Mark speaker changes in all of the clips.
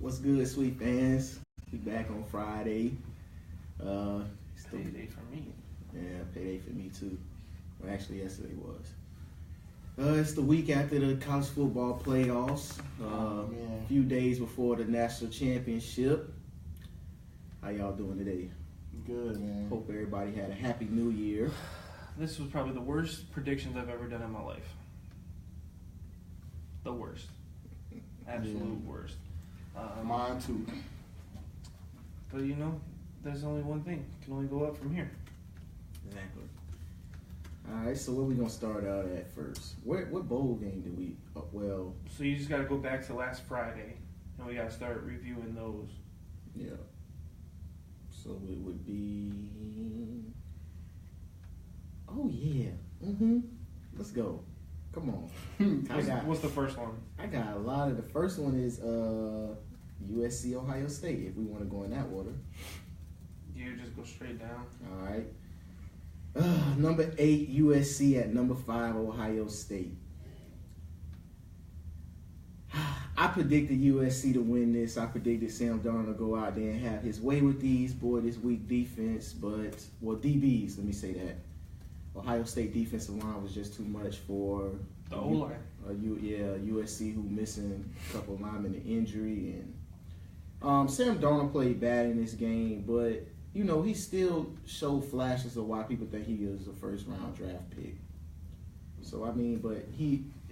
Speaker 1: What's good, sweet fans? We back on Friday.
Speaker 2: It's payday for me.
Speaker 1: Yeah, payday for me too. Well, actually, yesterday was. It's the week after the college football playoffs. A few days before the national championship. How y'all doing today?
Speaker 3: Good, man.
Speaker 1: Hope everybody had a happy New Year.
Speaker 2: This was probably the worst predictions I've ever done in my life. The worst. Absolute worst.
Speaker 3: Mine too.
Speaker 2: But there's only one thing. It can only go up from here.
Speaker 1: Exactly. All right, so where we gonna start out at first? What bowl game did we?
Speaker 2: So you just got to go back to last Friday, and we got to start reviewing those.
Speaker 1: Yeah. So it would be. Oh yeah. Let's go. Come on.
Speaker 2: What's the first one?
Speaker 1: I got a lot of. The first one is USC Ohio State. If we want to go in that order.
Speaker 2: You just go straight down.
Speaker 1: All right. Number 8 USC at number 5 Ohio State. I predicted USC to win this. I predicted Sam Darnold to go out there and have his way with these. Boy, this weak defense, DBs, let me say that. Ohio State defensive line was just too much for
Speaker 2: the O-line.
Speaker 1: USC who missing a couple linemen to injury. And Sam Darnold played bad in this game, but he still showed flashes of why people think he is a first-round draft pick. So, but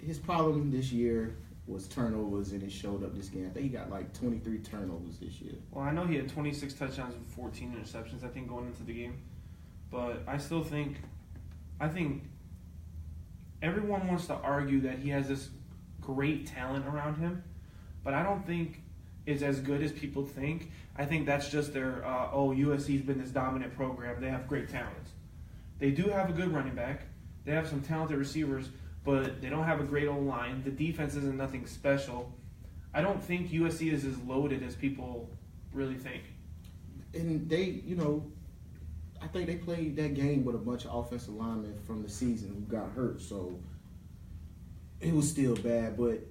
Speaker 1: his problem this year was turnovers, and it showed up this game. I think he got like 23 turnovers this year.
Speaker 2: Well, I know he had 26 touchdowns and 14 interceptions, I think, going into the game. But I think everyone wants to argue that he has this great talent around him, but I don't think it's as good as people think. I think that's just their, USC's been this dominant program. They have great talents. They do have a good running back. They have some talented receivers, but they don't have a great O-line. The defense isn't nothing special. I don't think USC is as loaded as people really think.
Speaker 1: And they, I think they played that game with a bunch of offensive linemen from the season who got hurt, so it was still bad. But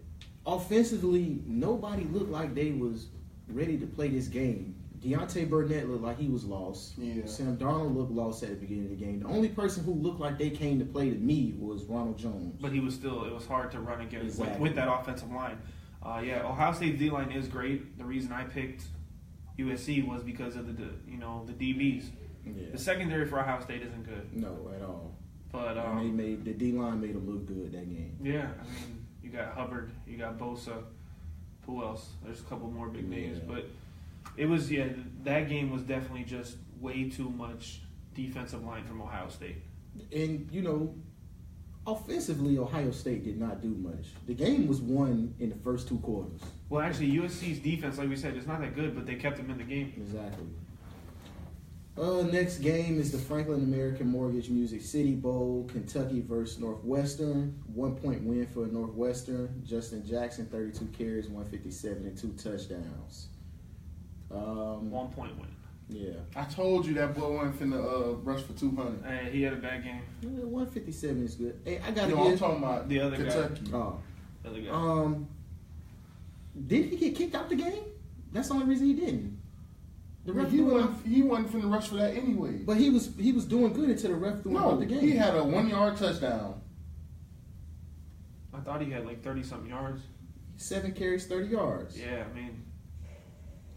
Speaker 1: offensively, nobody looked like they was ready to play this game. Deontay Burnett looked like he was lost.
Speaker 3: Yeah.
Speaker 1: Sam Darnold looked lost at the beginning of the game. The only person who looked like they came to play to me was Ronald Jones.
Speaker 2: But it was hard to run against
Speaker 1: Exactly.
Speaker 2: with that offensive line. Ohio State's D-line is great. The reason I picked USC was because of the DBs.
Speaker 1: Yeah.
Speaker 2: The secondary for Ohio State isn't good.
Speaker 1: No, at all.
Speaker 2: But
Speaker 1: the D-line made them look good that game.
Speaker 2: Yeah, you got Hubbard, you got Bosa. Who else? There's a couple more big names, but it was that game was definitely just way too much defensive line from Ohio State.
Speaker 1: And offensively, Ohio State did not do much. The game was won in the first 2 quarters.
Speaker 2: Well, actually, USC's defense, like we said, is not that good, but they kept them in the game.
Speaker 1: Exactly. Next game is the Franklin American Mortgage Music City Bowl, Kentucky versus Northwestern. 1-point win for Northwestern. Justin Jackson, 32 carries, 157, and 2 touchdowns.
Speaker 2: 1-point win.
Speaker 1: Yeah.
Speaker 3: I told you that boy wasn't finna rush for 200.
Speaker 2: Hey, he had a bad game.
Speaker 1: 157 is good. Hey, I gotta
Speaker 3: I'm talking about
Speaker 2: the other
Speaker 3: Kentucky.
Speaker 2: guy.
Speaker 1: Oh.
Speaker 2: The other guy.
Speaker 1: Did he get kicked out the game? That's the only reason he didn't. The ref
Speaker 3: He wasn't finna rush for that anyway.
Speaker 1: But he was doing good until the ref threw him out the game.
Speaker 3: He had a 1-yard touchdown.
Speaker 2: I thought he had like 30-something yards.
Speaker 1: 7 carries, 30 yards.
Speaker 2: Yeah,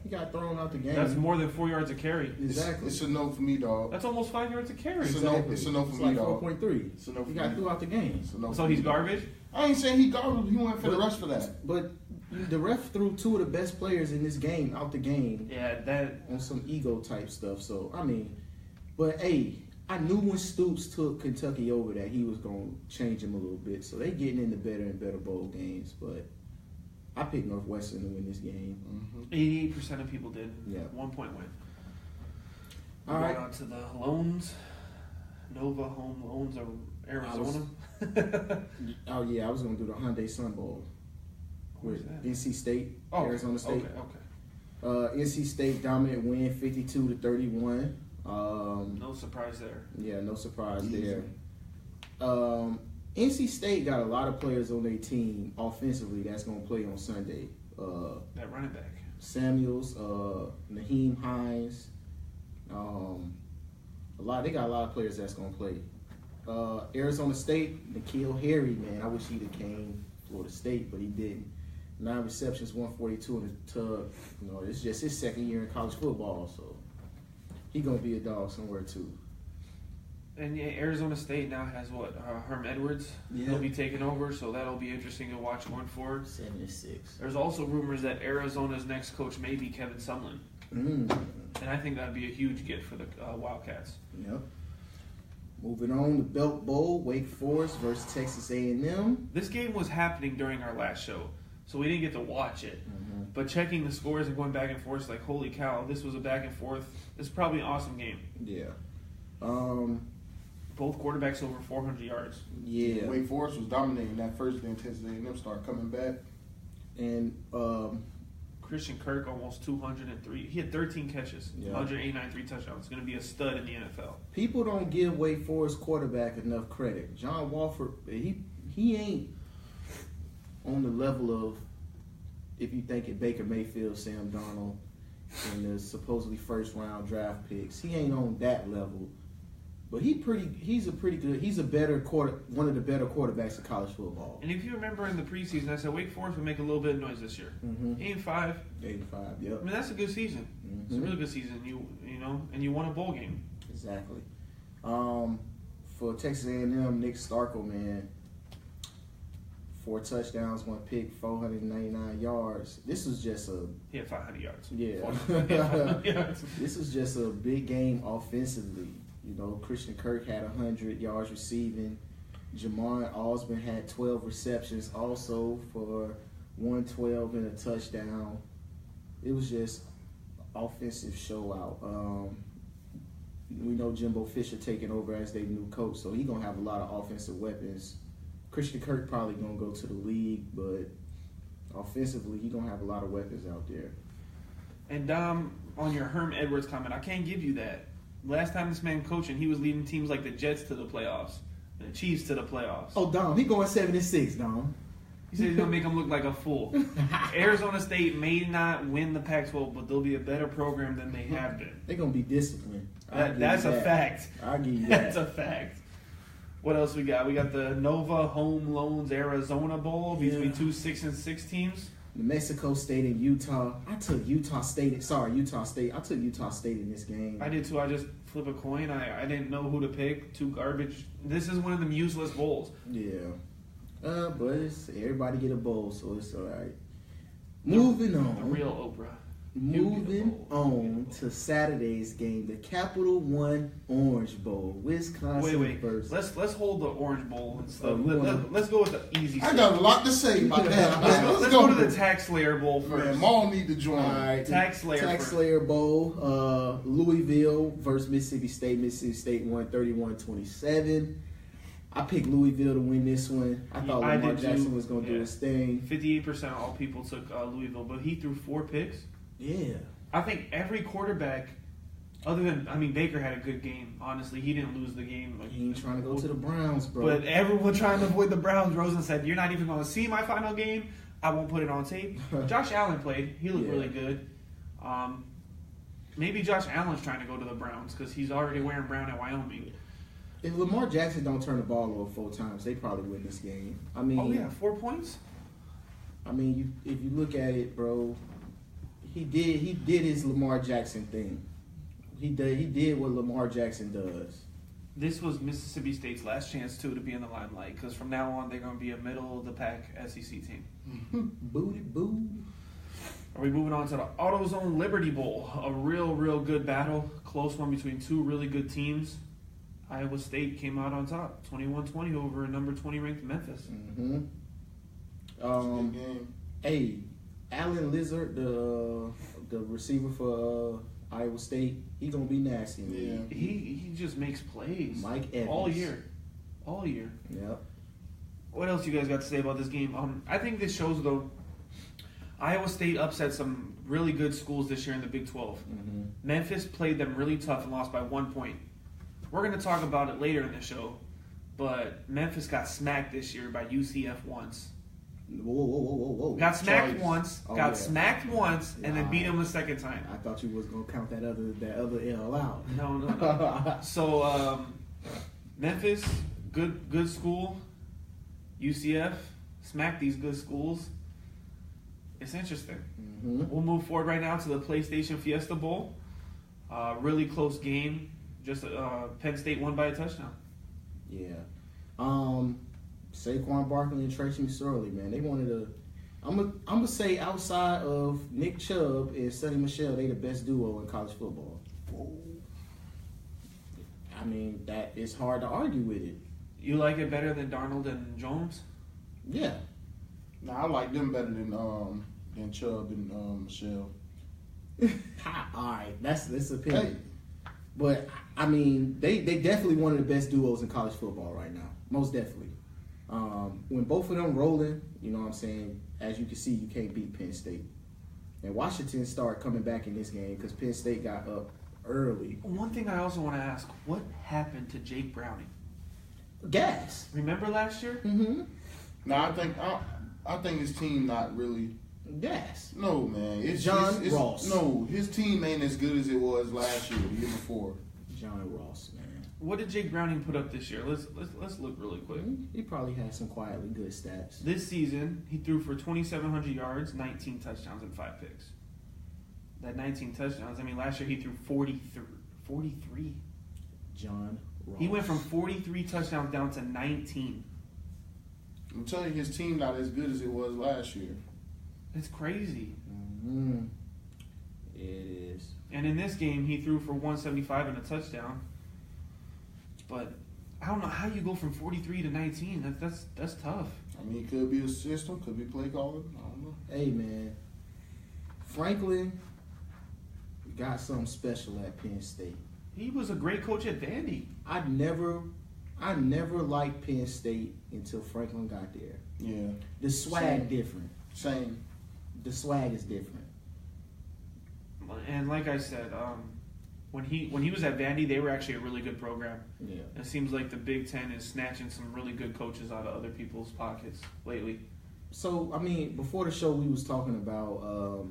Speaker 1: he got thrown out the game.
Speaker 2: That's more than 4 yards a carry.
Speaker 1: Exactly.
Speaker 3: It's a no for me, dog.
Speaker 2: That's almost 5 yards a carry.
Speaker 3: It's a no for me,
Speaker 1: like
Speaker 3: dog.
Speaker 1: 4.3.
Speaker 3: It's a no for
Speaker 1: He got
Speaker 3: me.
Speaker 1: threw out the game.
Speaker 2: So he's garbage?
Speaker 3: I ain't saying he garbage. He wasn't finna rush for that.
Speaker 1: But the ref threw 2 of the best players in this game out the game.
Speaker 2: Yeah, that
Speaker 1: on some ego type stuff. So but hey, I knew when Stoops took Kentucky over that he was gonna change him a little bit. So they getting into better and better bowl games. But I picked Northwestern to win this game.
Speaker 2: 88% of people did.
Speaker 1: Yeah.
Speaker 2: 1-point win.
Speaker 1: All right.
Speaker 2: On to the loans. Nova Home Loans of Arizona.
Speaker 1: Oh yeah, I was gonna do the Hyundai Sun Bowl with NC State, Arizona State.
Speaker 2: Okay.
Speaker 1: NC State dominant win, 52-31.
Speaker 2: No surprise there.
Speaker 1: Yeah, no surprise there. NC State got a lot of players on their team offensively that's gonna play on Sunday.
Speaker 2: That running back.
Speaker 1: Samuels, Naheem Hines. They got a lot of players that's gonna play. Arizona State, N'Keal Harry, man, I wish he'd have came Florida State, but he didn't. 9 receptions, 142 in the tug. You know, it's just his second year in college football, so he gonna be a dog somewhere too.
Speaker 2: And yeah, Arizona State now has what? Herm Edwards.
Speaker 1: Yeah.
Speaker 2: He'll be taking over, so that'll be interesting to watch going forward.
Speaker 1: 76.
Speaker 2: There's also rumors that Arizona's next coach may be Kevin Sumlin. And I think that'd be a huge get for the Wildcats.
Speaker 1: Yep. Moving on, the Belk Bowl, Wake Forest versus Texas A&M.
Speaker 2: This game was happening during our last show, so we didn't get to watch it. But checking the scores and going back and forth, it's like, holy cow, this was a back and forth. It's probably an awesome game.
Speaker 1: Yeah.
Speaker 2: Both quarterbacks over 400 yards.
Speaker 1: Yeah.
Speaker 3: Wake Forest was dominating that first day. Texas A&M started coming back.
Speaker 1: And
Speaker 2: Christian Kirk almost 203. He had 13 catches, 189, 3 touchdowns. He's going to be a stud in the NFL.
Speaker 1: people don't give Wake Forest quarterback enough credit. John Walford, he ain't on the level of, if you think of Baker Mayfield, Sam Darnold, and the supposedly first round draft picks. He ain't on that level. But he's a better one of the better quarterbacks in college football.
Speaker 2: And if you remember in the preseason, I said Wake Forest would make a little bit of noise this year. 8-5.
Speaker 1: 85, yep.
Speaker 2: I mean, that's a good season. It's a really good season. You know, and you won a bowl game.
Speaker 1: Exactly. For Texas A&M, Nick Starkel, man, 4 touchdowns, 1 pick, 499 yards. This was just
Speaker 2: He had 500 yards.
Speaker 1: Yeah.
Speaker 2: 500 yards.
Speaker 1: This was just a big game offensively. You know, Christian Kirk had 100 yards receiving. Jamar Osborne had 12 receptions also for 112 and a touchdown. It was just offensive show out. We know Jimbo Fisher taking over as their new coach, so he's going to have a lot of offensive weapons. Christian Kirk probably going to go to the league, but offensively, he's going to have a lot of weapons out there.
Speaker 2: And on your Herm Edwards comment, I can't give you that. Last time this man coaching, he was leading teams like the Jets to the playoffs and the Chiefs to the playoffs.
Speaker 1: Oh, Dom, he going 7-6, Dom.
Speaker 2: He said he's going to make them look like a fool. Arizona State may not win the Pac-12, but they'll be a better program than they have been.
Speaker 1: They're going to be disciplined.
Speaker 2: That's a fact.
Speaker 1: I'll give you
Speaker 2: That's
Speaker 1: that.
Speaker 2: a fact. What else we got? We got the Nova Home Loans Arizona Bowl between 2 6-6 teams.
Speaker 1: New Mexico State and Utah. I took Utah State. I took Utah State in this game.
Speaker 2: I did too. I just flip a coin. I didn't know who to pick. 2 garbage. This is one of them useless bowls.
Speaker 1: Yeah. But everybody get a bowl, so it's all right. Moving on.
Speaker 2: The real Oprah.
Speaker 1: Moving on to Saturday's game, the Capital One Orange Bowl, Wisconsin
Speaker 2: Wait.
Speaker 1: versus.
Speaker 2: Let's hold the Orange Bowl and stuff.
Speaker 1: Oh,
Speaker 2: Let's go with the easy
Speaker 3: I
Speaker 2: stuff.
Speaker 3: got a lot to say about that.
Speaker 2: Let's go to the Tax Slayer Bowl first.
Speaker 3: Man, Maul need to join.
Speaker 1: All right,
Speaker 2: Tax Slayer
Speaker 1: Bowl, Louisville versus Mississippi State. Mississippi State won 31-27. I picked Louisville to win this one. I thought
Speaker 2: I
Speaker 1: Lamar
Speaker 2: did
Speaker 1: Jackson
Speaker 2: too.
Speaker 1: was going to do his thing.
Speaker 2: 58% of all people took Louisville, but he threw 4 picks.
Speaker 1: Yeah.
Speaker 2: I think every quarterback, other than, Baker had a good game. Honestly, he didn't lose the game.
Speaker 1: He ain't trying to go to the Browns, bro.
Speaker 2: But everyone trying to avoid the Browns. Rosen said, "You're not even going to see my final game. I won't put it on tape." Josh Allen played. He looked really good. Maybe Josh Allen's trying to go to the Browns because he's already wearing brown at Wyoming.
Speaker 1: If Lamar Jackson don't turn the ball over 4 times, they probably win this game.
Speaker 2: 4 points?
Speaker 1: If you look at it, bro, he did his Lamar Jackson thing. He did what Lamar Jackson does.
Speaker 2: This was Mississippi State's last chance, too, to be in the limelight because from now on, they're going to be a middle-of-the-pack SEC team.
Speaker 1: Booty boo.
Speaker 2: Are we moving on to the AutoZone Liberty Bowl? A real good battle. Close one between 2 really good teams. Iowa State came out on top, 21-20 over number 20 ranked Memphis.
Speaker 1: Mm-hmm.
Speaker 3: Game.
Speaker 1: Hey, Allen Lizard, the receiver for Iowa State, he gonna be nasty. Man.
Speaker 3: Yeah.
Speaker 2: He just makes plays.
Speaker 1: Mike Evans.
Speaker 2: All year.
Speaker 1: Yep.
Speaker 2: What else you guys got to say about this game? I think this shows though. Iowa State upset some really good schools this year in the Big 12.
Speaker 1: Mm-hmm.
Speaker 2: Memphis played them really tough and lost by 1 point. We're going to talk about it later in the show, but Memphis got smacked this year by UCF once.
Speaker 1: Whoa.
Speaker 2: Got smacked
Speaker 3: Twice.
Speaker 2: once.
Speaker 1: Oh,
Speaker 2: got
Speaker 1: yeah.
Speaker 2: smacked once, and then beat him a second time.
Speaker 1: I thought you was gonna count that other L out.
Speaker 2: No. So Memphis, good school. UCF smacked these good schools. It's interesting.
Speaker 1: Mm-hmm.
Speaker 2: We'll move forward right now to the PlayStation Fiesta Bowl. Really close game. Just Penn State won by a touchdown.
Speaker 1: Yeah. Saquon Barkley and Tracy McSorley, man. They wanted to. I'm gonna say outside of Nick Chubb and Sonny Michel, they the best duo in college football. I mean, that it's hard to argue with it.
Speaker 2: You like it better than Darnold and Jones?
Speaker 1: Yeah.
Speaker 3: Nah, I like them better than Chubb and Michelle.
Speaker 1: All right, that's opinion. But I mean, they definitely one of the best duos in college football right now. Most definitely. When both of them rolling, you know what I'm saying, as you can see, you can't beat Penn State. And Washington started coming back in this game because Penn State got up early.
Speaker 2: One thing I also want to ask, what happened to Jake Browning?
Speaker 1: Gas.
Speaker 2: Remember last year?
Speaker 1: Mm-hmm.
Speaker 3: Nah, I think his team not really.
Speaker 1: Gas.
Speaker 3: No, man. It's
Speaker 1: John
Speaker 3: it's,
Speaker 1: Ross.
Speaker 3: No, his team ain't as good as it was last year, the year before.
Speaker 1: John Ross, man.
Speaker 2: What did Jake Browning put up this year? Let's look really quick.
Speaker 1: He probably had some quietly good stats.
Speaker 2: This season, he threw for 2,700 yards, 19 touchdowns, and 5 picks. That 19 touchdowns, I mean, last year he threw 43.
Speaker 1: John Ross.
Speaker 2: He went from 43 touchdowns down to 19.
Speaker 3: I'm telling you, his team not as good as it was last year.
Speaker 2: It's crazy.
Speaker 1: Mm-hmm. It is.
Speaker 2: And in this game, he threw for 175 and a touchdown. But I don't know how you go from 43 to 19. That's tough.
Speaker 3: I mean, it could be a system, could be play calling. I don't know.
Speaker 1: Hey, man. Franklin got something special at Penn State.
Speaker 2: He was a great coach at Vandy.
Speaker 1: I never liked Penn State until Franklin got there.
Speaker 3: Yeah.
Speaker 1: The swag
Speaker 3: Same.
Speaker 1: different.
Speaker 3: Same.
Speaker 1: The swag is different.
Speaker 2: And like I said, when he was at Vandy, they were actually a really good program.
Speaker 1: Yeah.
Speaker 2: It seems like the Big Ten is snatching some really good coaches out of other people's pockets lately.
Speaker 1: So, I mean, before the show, we was talking about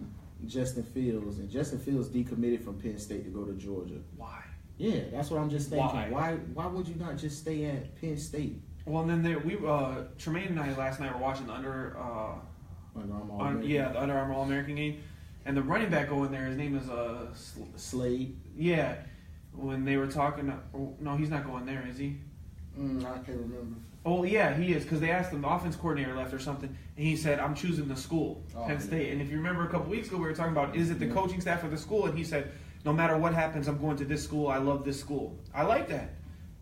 Speaker 1: Justin Fields, and Justin Fields decommitted from Penn State to go to Georgia.
Speaker 2: Why?
Speaker 1: Yeah, that's what I'm just thinking.
Speaker 2: Why?
Speaker 1: Why would you not just stay at Penn State?
Speaker 2: Well, and then Tremaine and I last night were watching the Under Armour All-American game, and the running back going there, his name is
Speaker 1: Slade.
Speaker 2: Yeah, when they were talking, no, he's not going there, is he?
Speaker 3: I can't remember.
Speaker 2: Oh yeah, he is, because they asked him, the offense coordinator left or something, and he said, "I'm choosing the school, Penn State." And if you remember a couple weeks ago, we were talking about, is it the coaching staff or the school? And he said, "No matter what happens, I'm going to this school. I love this school." I like that.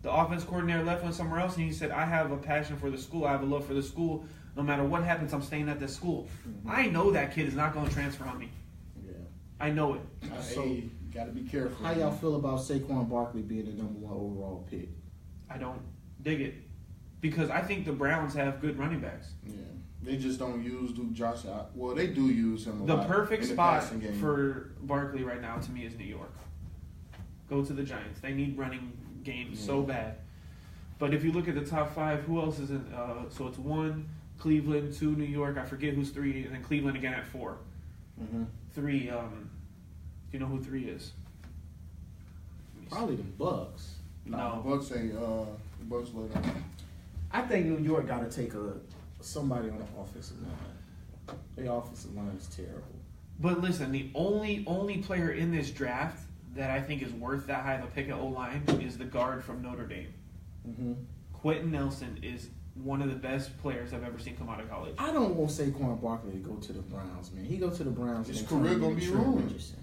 Speaker 2: The offense coordinator left, went somewhere else, and he said, "I have a passion for the school. I have a love for the school. No matter what happens, I'm staying at this school." Mm-hmm. I know that kid is not going to transfer on me.
Speaker 1: Yeah.
Speaker 2: I know it.
Speaker 1: So,
Speaker 3: Hey, gotta be careful.
Speaker 1: how y'all feel about Saquon Barkley being the number 1 overall pick?
Speaker 2: I don't dig it. Because I think the Browns have good running backs.
Speaker 3: Yeah, they just don't use Josh. Well, they do use him a
Speaker 2: The
Speaker 3: lot
Speaker 2: perfect
Speaker 3: in the
Speaker 2: spot
Speaker 3: passing game.
Speaker 2: for Barkley right now, to me, is New York. Go to the Giants. They need running game so bad. But if you look at the top 5, who else is in? So it's 1, Cleveland, 2, New York. I forget who's 3, and then Cleveland again at 4.
Speaker 1: Mm-hmm.
Speaker 2: 3, do you know who 3 is?
Speaker 1: Probably the Bucks.
Speaker 2: No.
Speaker 3: The Bucks ain't. The Bucks later.
Speaker 1: I think New York got to take somebody on the offensive line. The offensive line is terrible.
Speaker 2: But listen, the only player in this draft that I think is worth that high of a pick at O-line is the guard from Notre Dame.
Speaker 1: Mm-hmm.
Speaker 2: Quentin Nelson is one of the best players I've ever seen come out of college.
Speaker 1: I don't want Saquon Barkley to go to the Browns, man. He go to the Browns.
Speaker 3: His
Speaker 1: and
Speaker 3: career
Speaker 1: turn
Speaker 3: gonna
Speaker 1: into
Speaker 3: be
Speaker 1: Trent
Speaker 3: ruined.
Speaker 1: Richardson.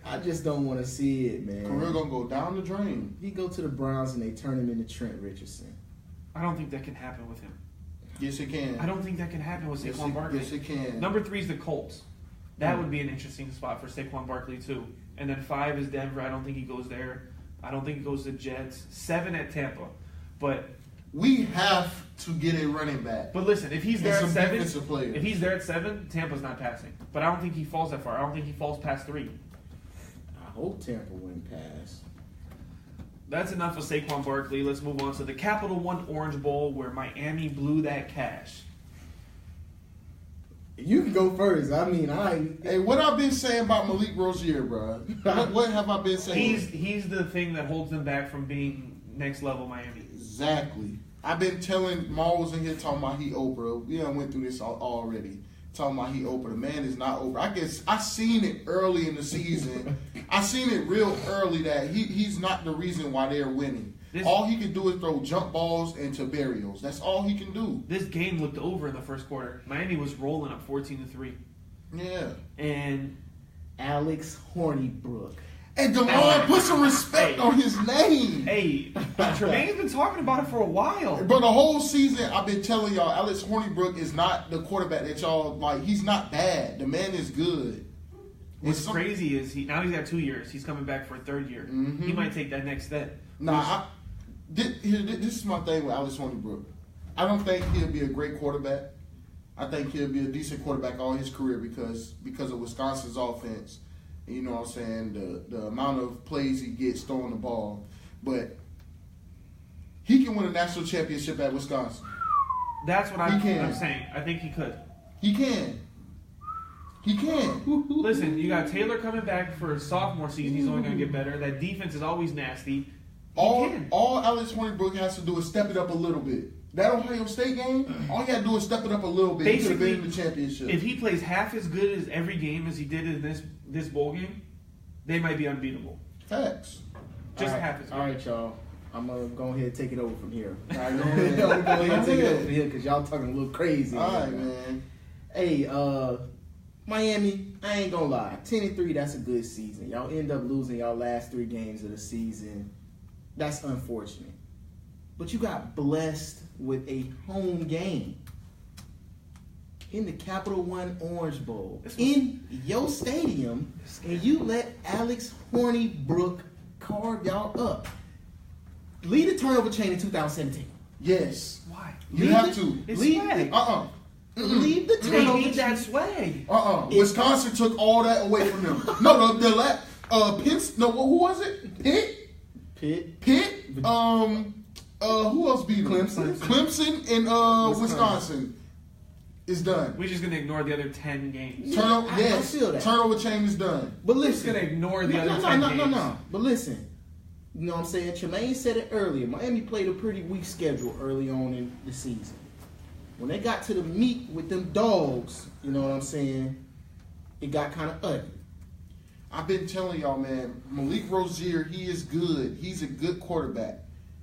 Speaker 1: I just don't want to see it, man.
Speaker 3: Career gonna go down the drain.
Speaker 1: He go to the Browns and they turn him into Trent Richardson.
Speaker 2: I don't think that can happen with him.
Speaker 3: Yes, it can.
Speaker 2: I don't think that can happen with Saquon Barkley.
Speaker 3: Yes, it can.
Speaker 2: Number 3 is the Colts. That would be an interesting spot for Saquon Barkley too. And then 5 is Denver. I don't think he goes there. I don't think he goes to Jets. 7 at Tampa. But
Speaker 3: we have to get a running back.
Speaker 2: listen, if he's there
Speaker 3: And
Speaker 2: at
Speaker 3: some
Speaker 2: 7,
Speaker 3: defensive players.
Speaker 2: if he's there at 7, Tampa's not passing. But I don't think he falls that far. I don't think he falls past 3.
Speaker 1: I hope Tampa win pass.
Speaker 2: That's enough of Saquon Barkley. Let's move on to the Capital One Orange Bowl where Miami blew that cash.
Speaker 1: You can go first. I mean,
Speaker 3: Hey, what I've been saying about Malik Rozier, bro? What have I been saying?
Speaker 2: He's the thing that holds them back from being next level Miami.
Speaker 3: Exactly. I've been telling Maul was in here talking about he Oprah. We done went through this already. Talking about he Oprah. The man is not Oprah. I guess I seen it early in the season. I seen it real early that he's not the reason why they're winning. All he can do is throw jump balls into burials. That's all he can do.
Speaker 2: This game looked over in the first quarter. Miami was rolling up 14-3.
Speaker 3: Yeah.
Speaker 2: And
Speaker 1: Alex Hornibrook.
Speaker 3: And DeMar put some respect on his name.
Speaker 2: Hey, Tremaine's been talking about it for a while.
Speaker 3: But the whole season, I've been telling y'all, Alex Hornibrook is not the quarterback that y'all like. He's not bad. The man is good.
Speaker 2: What's crazy is he's got 2 years. He's coming back for a third year.
Speaker 3: Mm-hmm.
Speaker 2: He might take that next step.
Speaker 3: This is my thing with Alex Hornibrook. I don't think he'll be a great quarterback. I think he'll be a decent quarterback all his career because of Wisconsin's offense. You know what I'm saying? The amount of plays he gets throwing the ball. But he can win a national championship at Wisconsin.
Speaker 2: That's what I'm saying. I think he could.
Speaker 3: He can. He can.
Speaker 2: Listen, you got Taylor coming back for his sophomore season. He's only going to get better. That defense is always nasty.
Speaker 3: All Alex Hornibrook has to do is step it up a little bit. That Ohio State game, all he got to do is step it up a little bit. He could have been in the championship.
Speaker 2: If he plays half as good as every game as he did in this bowl game, they might be unbeatable.
Speaker 3: Facts.
Speaker 2: Just half as good.
Speaker 1: All right, y'all. I'm going to go ahead and take it over from here. All right, go ahead and take it over from here because y'all talking a little crazy.
Speaker 3: All right, man.
Speaker 1: Hey, Miami, I ain't going to lie. 10-3, that's a good season. Y'all end up losing y'all last 3 games of the season. That's unfortunate. But you got blessed with a home game in the Capital One Orange Bowl in your stadium, and you let Alex Hornibrook carve y'all up. Lead the turnover chain in 2017.
Speaker 3: Yes.
Speaker 2: Why?
Speaker 3: You have to.
Speaker 2: It's
Speaker 1: Lead
Speaker 2: swag.
Speaker 1: Leave the
Speaker 2: They
Speaker 1: turnover
Speaker 2: need
Speaker 1: chain.
Speaker 2: that swag.
Speaker 3: Wisconsin took all that away from them. No, who was it? Pitt. Who else beat them? Clemson and Wisconsin is done.
Speaker 2: We're just going to ignore the other 10 games.
Speaker 1: I feel that.
Speaker 3: Turnover chain is done.
Speaker 1: But
Speaker 2: We're just
Speaker 1: listen,
Speaker 2: going to ignore the other 10 games.
Speaker 1: No. But listen, you know what I'm saying? Tremaine said it earlier. Miami played a pretty weak schedule early on in the season. When they got to the meat with them dogs, you know what I'm saying, it got kind of ugly.
Speaker 3: I've been telling y'all, man, Malik Rozier, he is good. He's a good quarterback,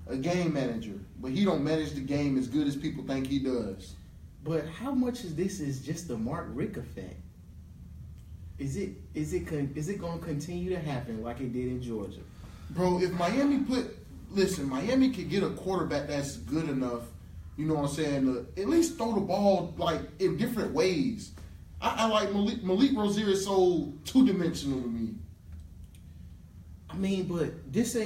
Speaker 3: a game manager, but he don't manage the game as good as people think he does.
Speaker 1: But how much of this is just the Mark Richt effect? Is it going to continue to happen like it did in Georgia?
Speaker 3: Bro, if Miami Miami could get a quarterback that's good enough, you know what I'm saying, to at least throw the ball like in different ways. I like Malik Rozier is so two-dimensional to me.
Speaker 1: I mean, but this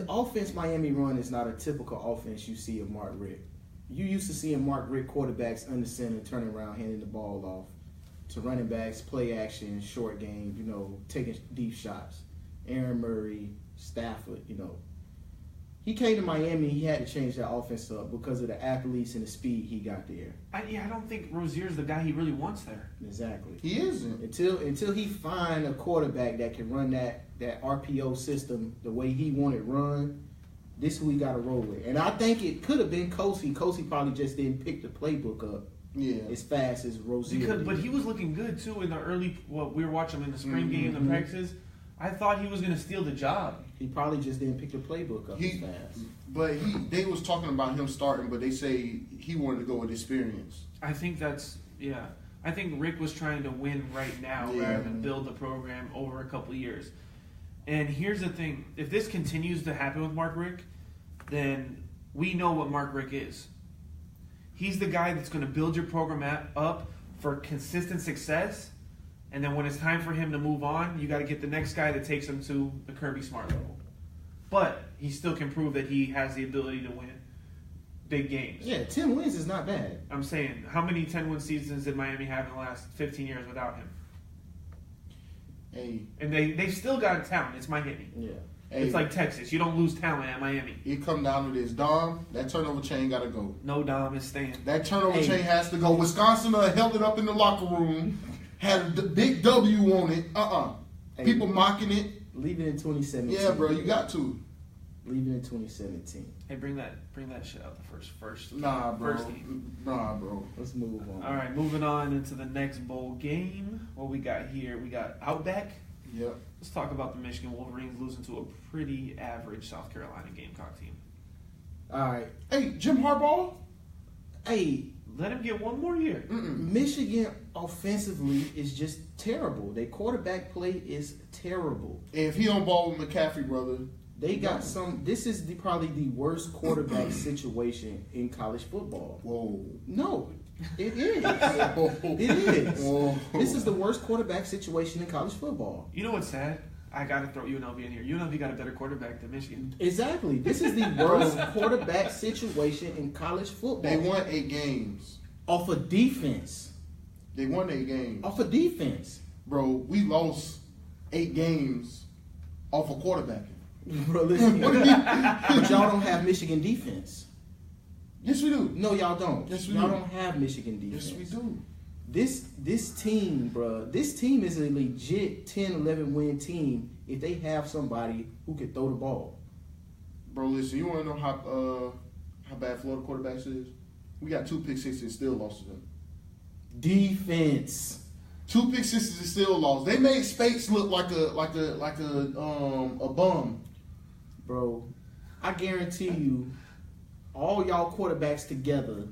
Speaker 1: offense Miami run is not a typical offense you see of Mark Richt. You used to seeing Mark Richt quarterbacks under center, turning around, handing the ball off to running backs, play action, short game, you know, taking deep shots. Aaron Murray, Stafford, you know. He came to Miami, he had to change that offense up because of the athletes and the speed he got there.
Speaker 2: I don't think Rozier's the guy he really wants there.
Speaker 1: Exactly.
Speaker 3: He isn't.
Speaker 1: Until he find a quarterback that can run that RPO system the way he wanted run, this is who we got to roll with. And I think it could have been Kosi. Kosi probably just didn't pick the playbook up as fast as Rozier did.
Speaker 2: But he was looking good, too, in the early we were watching him in the spring game, the practices. I thought he was going to steal the job.
Speaker 1: He probably just didn't pick the playbook up as fast.
Speaker 3: But they was talking about him starting, but they say he wanted to go with experience.
Speaker 2: I think I think Rick was trying to win right now rather than build the program over a couple of years. And here's the thing. If this continues to happen with Mark Richt, then we know what Mark Richt is. He's the guy that's going to build your program up for consistent success. And then when it's time for him to move on, you got to get the next guy that takes him to the Kirby Smart level. But he still can prove that he has the ability to win big games.
Speaker 1: Yeah, 10 wins is not bad.
Speaker 2: I'm saying, how many 10-win seasons did Miami have in the last 15 years without him?
Speaker 3: Hey.
Speaker 2: And they still got talent. It's Miami.
Speaker 1: Yeah.
Speaker 3: Hey,
Speaker 2: It's like Texas. You don't lose talent at Miami.
Speaker 3: it come down to this. Dom, that turnover chain got to go.
Speaker 2: No Dom is staying.
Speaker 3: That turnover
Speaker 1: Hey.
Speaker 3: chain has to go. Wisconsin held it up in the locker room, had a big W on it.
Speaker 1: Hey.
Speaker 3: People mocking it.
Speaker 1: Leave it in 2017.
Speaker 3: Yeah, bro, you got to.
Speaker 1: Leave it in 2017.
Speaker 2: Hey, bring that shit out the first.
Speaker 3: Nah, bro.
Speaker 2: First game.
Speaker 3: Nah, bro.
Speaker 1: Let's move on.
Speaker 2: All right, moving on into the next bowl game. What we got here? We got Outback.
Speaker 3: Yep.
Speaker 2: Let's talk about the Michigan Wolverines losing to a pretty average South Carolina Gamecock team.
Speaker 1: All right.
Speaker 3: Hey, Jim Harbaugh.
Speaker 1: Hey,
Speaker 2: Let him get one more year.
Speaker 1: Michigan offensively is just terrible. Their quarterback play is terrible.
Speaker 3: If he on ball with McCaffrey, brother.
Speaker 1: They got some. This is probably the worst quarterback situation in college football.
Speaker 3: Whoa.
Speaker 1: No, it is. It is.
Speaker 3: Whoa.
Speaker 1: This is the worst quarterback situation in college football.
Speaker 2: You know what's sad? I got to throw UNLV in here. UNLV got a better quarterback than Michigan.
Speaker 1: Exactly. This is the worst quarterback situation in college football.
Speaker 3: They won 8 games.
Speaker 1: Off of defense.
Speaker 3: They won 8 games.
Speaker 1: Off of defense.
Speaker 3: Bro, we lost 8 games off of quarterbacking.
Speaker 1: Bro, listen. But y'all don't have Michigan defense.
Speaker 3: Yes, we do.
Speaker 1: No, y'all don't.
Speaker 3: Yes, we
Speaker 1: y'all
Speaker 3: do.
Speaker 1: don't have Michigan defense.
Speaker 3: Yes, we do.
Speaker 1: This team, bro, this team is a legit 10-11 win team if they have somebody who can throw the ball.
Speaker 3: Bro, listen, you want to know how bad Florida quarterbacks is? We got 2 pick sixes and still lost to them.
Speaker 1: Defense.
Speaker 3: 2 pick sixes and still lost. They made Spates look like a bum.
Speaker 1: Bro, I guarantee you, all y'all quarterbacks together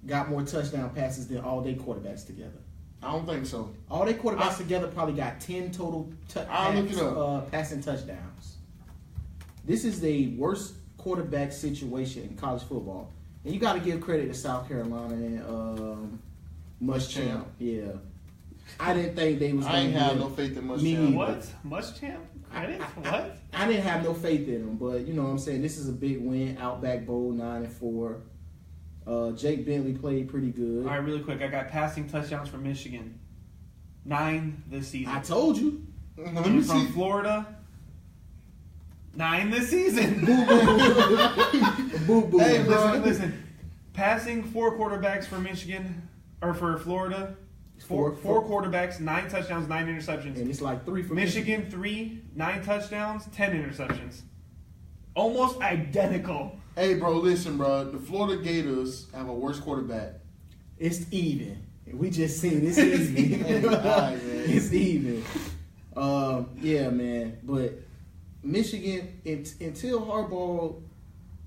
Speaker 1: got more touchdown passes than all they quarterbacks together.
Speaker 3: I don't think so.
Speaker 1: All they quarterbacks together probably got 10 total
Speaker 3: I'll look it up.
Speaker 1: passing touchdowns. This is the worst quarterback situation in college football. And you got to give credit to South Carolina and Muschamp. Yeah. I didn't think they was
Speaker 3: I
Speaker 1: going
Speaker 3: ain't
Speaker 1: to
Speaker 3: have no faith in
Speaker 1: Me
Speaker 3: Muschamp.
Speaker 1: either.
Speaker 2: What? Muschamp? Credit? What?
Speaker 1: I didn't have no faith in them, but you know what I'm saying? This is a big win. Outback Bowl 9-4. Jake Bentley played pretty good.
Speaker 2: All right, really quick. I got passing touchdowns from Michigan. 9 this season.
Speaker 1: I told you.
Speaker 3: Let me
Speaker 2: And from
Speaker 3: see.
Speaker 2: Florida. 9 this season.
Speaker 1: Boo boo.
Speaker 3: Hey, bro.
Speaker 2: Listen. Passing 4 quarterbacks for Michigan or for Florida. Four quarterbacks, 9 touchdowns, 9 interceptions.
Speaker 1: And it's like 3 for
Speaker 2: Michigan 3, 9 touchdowns, 10 interceptions. Almost identical.
Speaker 3: Hey, bro, listen, bro. The Florida Gators have a worse quarterback.
Speaker 1: It's even. We just seen it's even.
Speaker 3: Hey, all right, man.
Speaker 1: It's even. Yeah, man. But Michigan, until Harbaugh,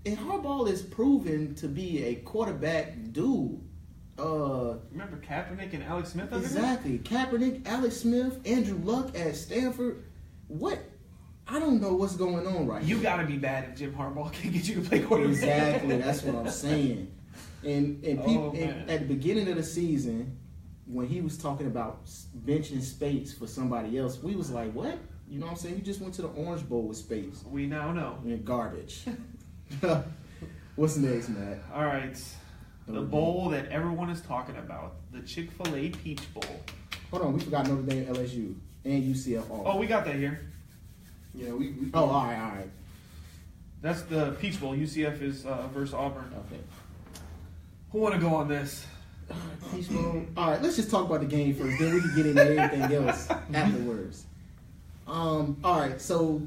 Speaker 1: and Harbaugh is proven to be a quarterback dude.
Speaker 2: Remember Kaepernick and Alex Smith under there?
Speaker 1: Exactly. Kaepernick, Alex Smith, Andrew Luck at Stanford. What? I don't know what's going on right
Speaker 2: You
Speaker 1: now.
Speaker 2: got to be bad if Jim Harbaugh can get you to play quarterback.
Speaker 1: Exactly. That's what I'm saying. And people
Speaker 2: man.
Speaker 1: at the beginning of the season, when he was talking about benching Spates for somebody else, we was like, what? You know what I'm saying? You just went to the Orange Bowl with Spates.
Speaker 2: We now know.
Speaker 1: And garbage. What's next, Matt?
Speaker 2: All right. The bowl that everyone is talking about. The Chick-fil-A Peach Bowl.
Speaker 1: Hold on. We forgot Notre Dame, LSU, and UCF.
Speaker 2: Oh, we got that here.
Speaker 3: Yeah, we
Speaker 1: Oh, all right.
Speaker 2: That's the Peach Bowl. UCF is versus Auburn.
Speaker 1: Okay.
Speaker 2: Who want to go on this?
Speaker 1: Peach Bowl. All right, let's just talk about the game first. Then we can get into everything else afterwards. All right, so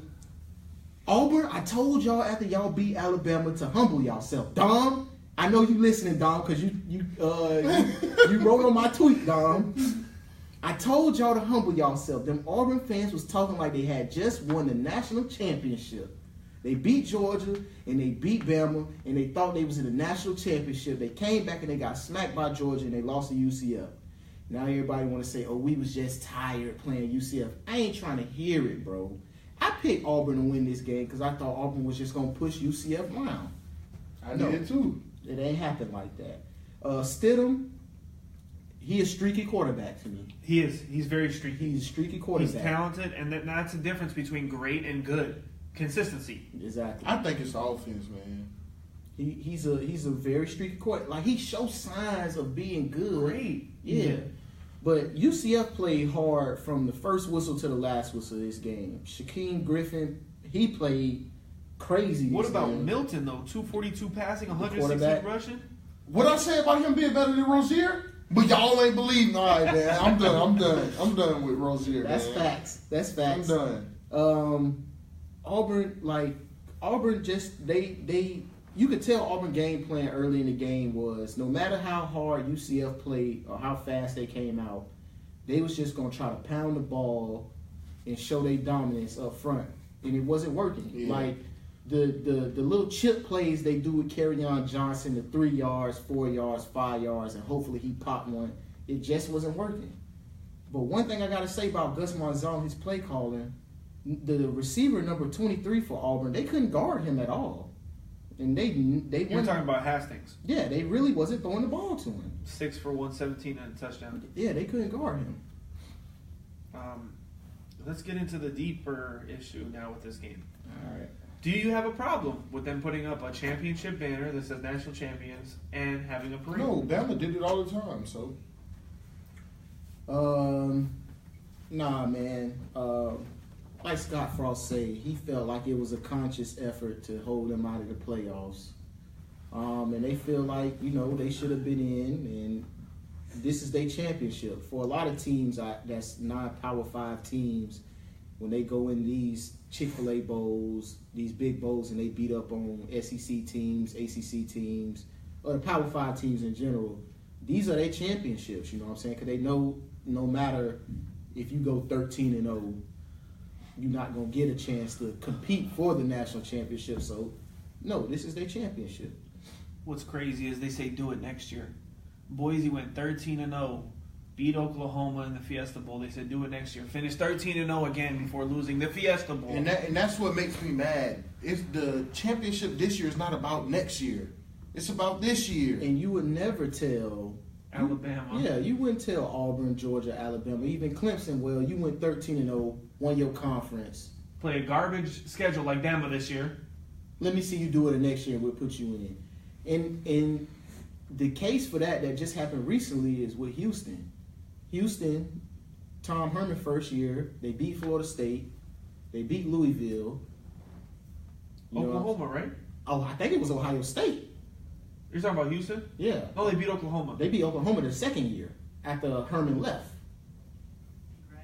Speaker 1: Auburn, I told y'all after y'all beat Alabama to humble yourself. Dom, I know you listening, Dom, because you wrote on my tweet, Dom. I told y'all to humble yourself. Them Auburn fans was talking like they had just won the national championship. They beat Georgia and they beat Bama and they thought they was in the national championship. They came back and they got smacked by Georgia and they lost to UCF. Now everybody want to say, oh, we was just tired playing UCF. I ain't trying to hear it, bro. I picked Auburn to win this game because I thought Auburn was just going to push UCF around.
Speaker 3: I did too.
Speaker 1: It ain't happen like that. Stidham, he a streaky quarterback to me.
Speaker 2: He is. He's very streaky.
Speaker 1: He's a streaky
Speaker 2: He's
Speaker 1: quarterback.
Speaker 2: talented, and that's the difference between great and good. Consistency.
Speaker 1: Exactly.
Speaker 3: I think it's the offense, man.
Speaker 1: He's a very streaky quarterback. Like, he shows signs of being good.
Speaker 2: Great.
Speaker 1: Yeah. But UCF played hard from the first whistle to the last whistle of this game. Shaquem Griffin he played crazy.
Speaker 2: What
Speaker 1: this
Speaker 2: about
Speaker 1: game.
Speaker 2: Milton though? 242 passing,
Speaker 1: quarterback.
Speaker 2: 116 rushing.
Speaker 3: What I say about him being better than Rozier? But y'all ain't believe. All right, man. I'm done with Rozier.
Speaker 1: That's
Speaker 3: man.
Speaker 1: facts. That's facts.
Speaker 3: I'm done.
Speaker 1: Auburn just they you could tell Auburn game plan early in the game was no matter how hard UCF played or how fast they came out, they was just gonna try to pound the ball and show their dominance up front, and it wasn't working.
Speaker 3: Yeah.
Speaker 1: Like the little chip plays they do with Kerryon Johnson, the 3 yards, 4 yards, 5 yards, and hopefully he popped one. It just wasn't working. But one thing I gotta say about Gus Malzahn, his play calling, the receiver number 23 for Auburn, they couldn't guard him at all, and they
Speaker 2: You're
Speaker 1: weren't.
Speaker 2: talking about Hastings.
Speaker 1: Yeah, they really wasn't throwing the ball to him.
Speaker 2: 6 for 117 and a touchdown.
Speaker 1: Yeah, they couldn't guard him.
Speaker 2: Let's get into the deeper issue now with this game.
Speaker 1: All right.
Speaker 2: Do you have a problem with them putting up a championship banner that says national champions and having a parade?
Speaker 3: No, Bama did it all the time. So
Speaker 1: Nah, man. Like Scott Frost said, he felt like it was a conscious effort to hold them out of the playoffs. And they feel like, they should have been in, and this is their championship. For a lot of teams that's non-Power 5 teams, when they go in these Chick-fil-A bowls, these big bowls, and they beat up on SEC teams, ACC teams, or the Power 5 teams in general, these are their championships, you know what I'm saying? Because they know no matter if you go 13-0, you're not going to get a chance to compete for the national championship. So, no, this is their championship.
Speaker 2: What's crazy is they say do it next year. Boise went 13-0, beat Oklahoma in the Fiesta Bowl. They said do it next year. Finish 13-0 again before losing the Fiesta Bowl.
Speaker 3: and that's what makes me mad. It's the championship this year is not about next year. It's about this year.
Speaker 1: And you would never tell
Speaker 2: Alabama.
Speaker 1: Yeah, you wouldn't tell Auburn, Georgia, Alabama, even Clemson, well, you went 13-0, won your conference.
Speaker 2: Play a garbage schedule like Bama this year.
Speaker 1: Let me see you do it the next year and we'll put you in. And the case for that just happened recently is with Houston. Houston, Tom Herman first year, they beat Florida State. They beat Louisville.
Speaker 2: Oklahoma, right?
Speaker 1: Oh, I think it was Ohio State.
Speaker 2: You're talking about Houston?
Speaker 1: Yeah.
Speaker 2: No, they beat Oklahoma.
Speaker 1: They beat Oklahoma the second year after Herman left.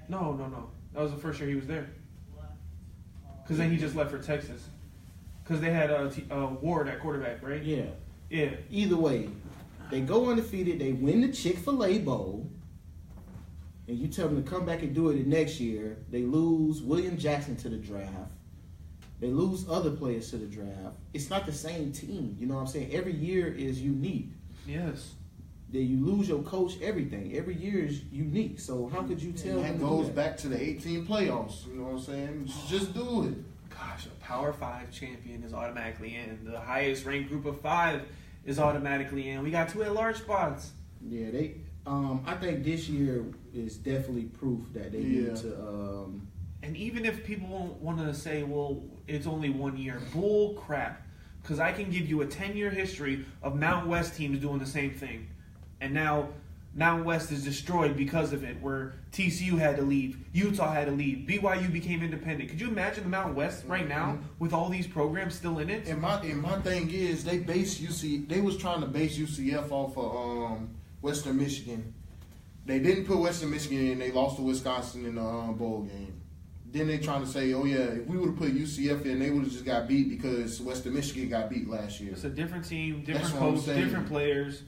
Speaker 2: No. That was the first year he was there. Because then he just left for Texas. Because they had Ward at quarterback, right?
Speaker 1: Yeah.
Speaker 2: Yeah.
Speaker 1: Either way, they go undefeated. They win the Chick-fil-A Bowl. And you tell them to come back and do it the next year. They lose William Jackson to the draft. They lose other players to the draft. It's not the same team. You know what I'm saying? Every year is unique.
Speaker 2: Yes.
Speaker 1: That you lose your coach, everything. Every year is unique. So how could you tell them
Speaker 3: And that
Speaker 1: to do
Speaker 3: goes
Speaker 1: that?
Speaker 3: back to the 18 playoffs. You know what I'm saying? Just do it.
Speaker 2: Gosh, a Power 5 champion is automatically in. The highest ranked group of 5 is automatically in. We got 2 at-large spots.
Speaker 1: Yeah, they. I think this year is definitely proof that they need to.
Speaker 2: And even if people won't want to say, well, it's only 1 year, bull crap. Because I can give you a 10-year history of Mountain West teams doing the same thing. And now Mountain West is destroyed because of it, where TCU had to leave, Utah had to leave, BYU became independent. Could you imagine the Mountain West right now with all these programs still in it?
Speaker 3: And my thing is they was trying to base UCF off of Western Michigan. They didn't put Western Michigan in. They lost to Wisconsin in the bowl game. Then they trying to say, oh yeah, if we would have put UCF in, they would have just got beat because Western Michigan got beat last year.
Speaker 2: It's a different team,
Speaker 3: That's
Speaker 2: different
Speaker 3: what I'm
Speaker 2: coach,
Speaker 3: saying.
Speaker 2: different players.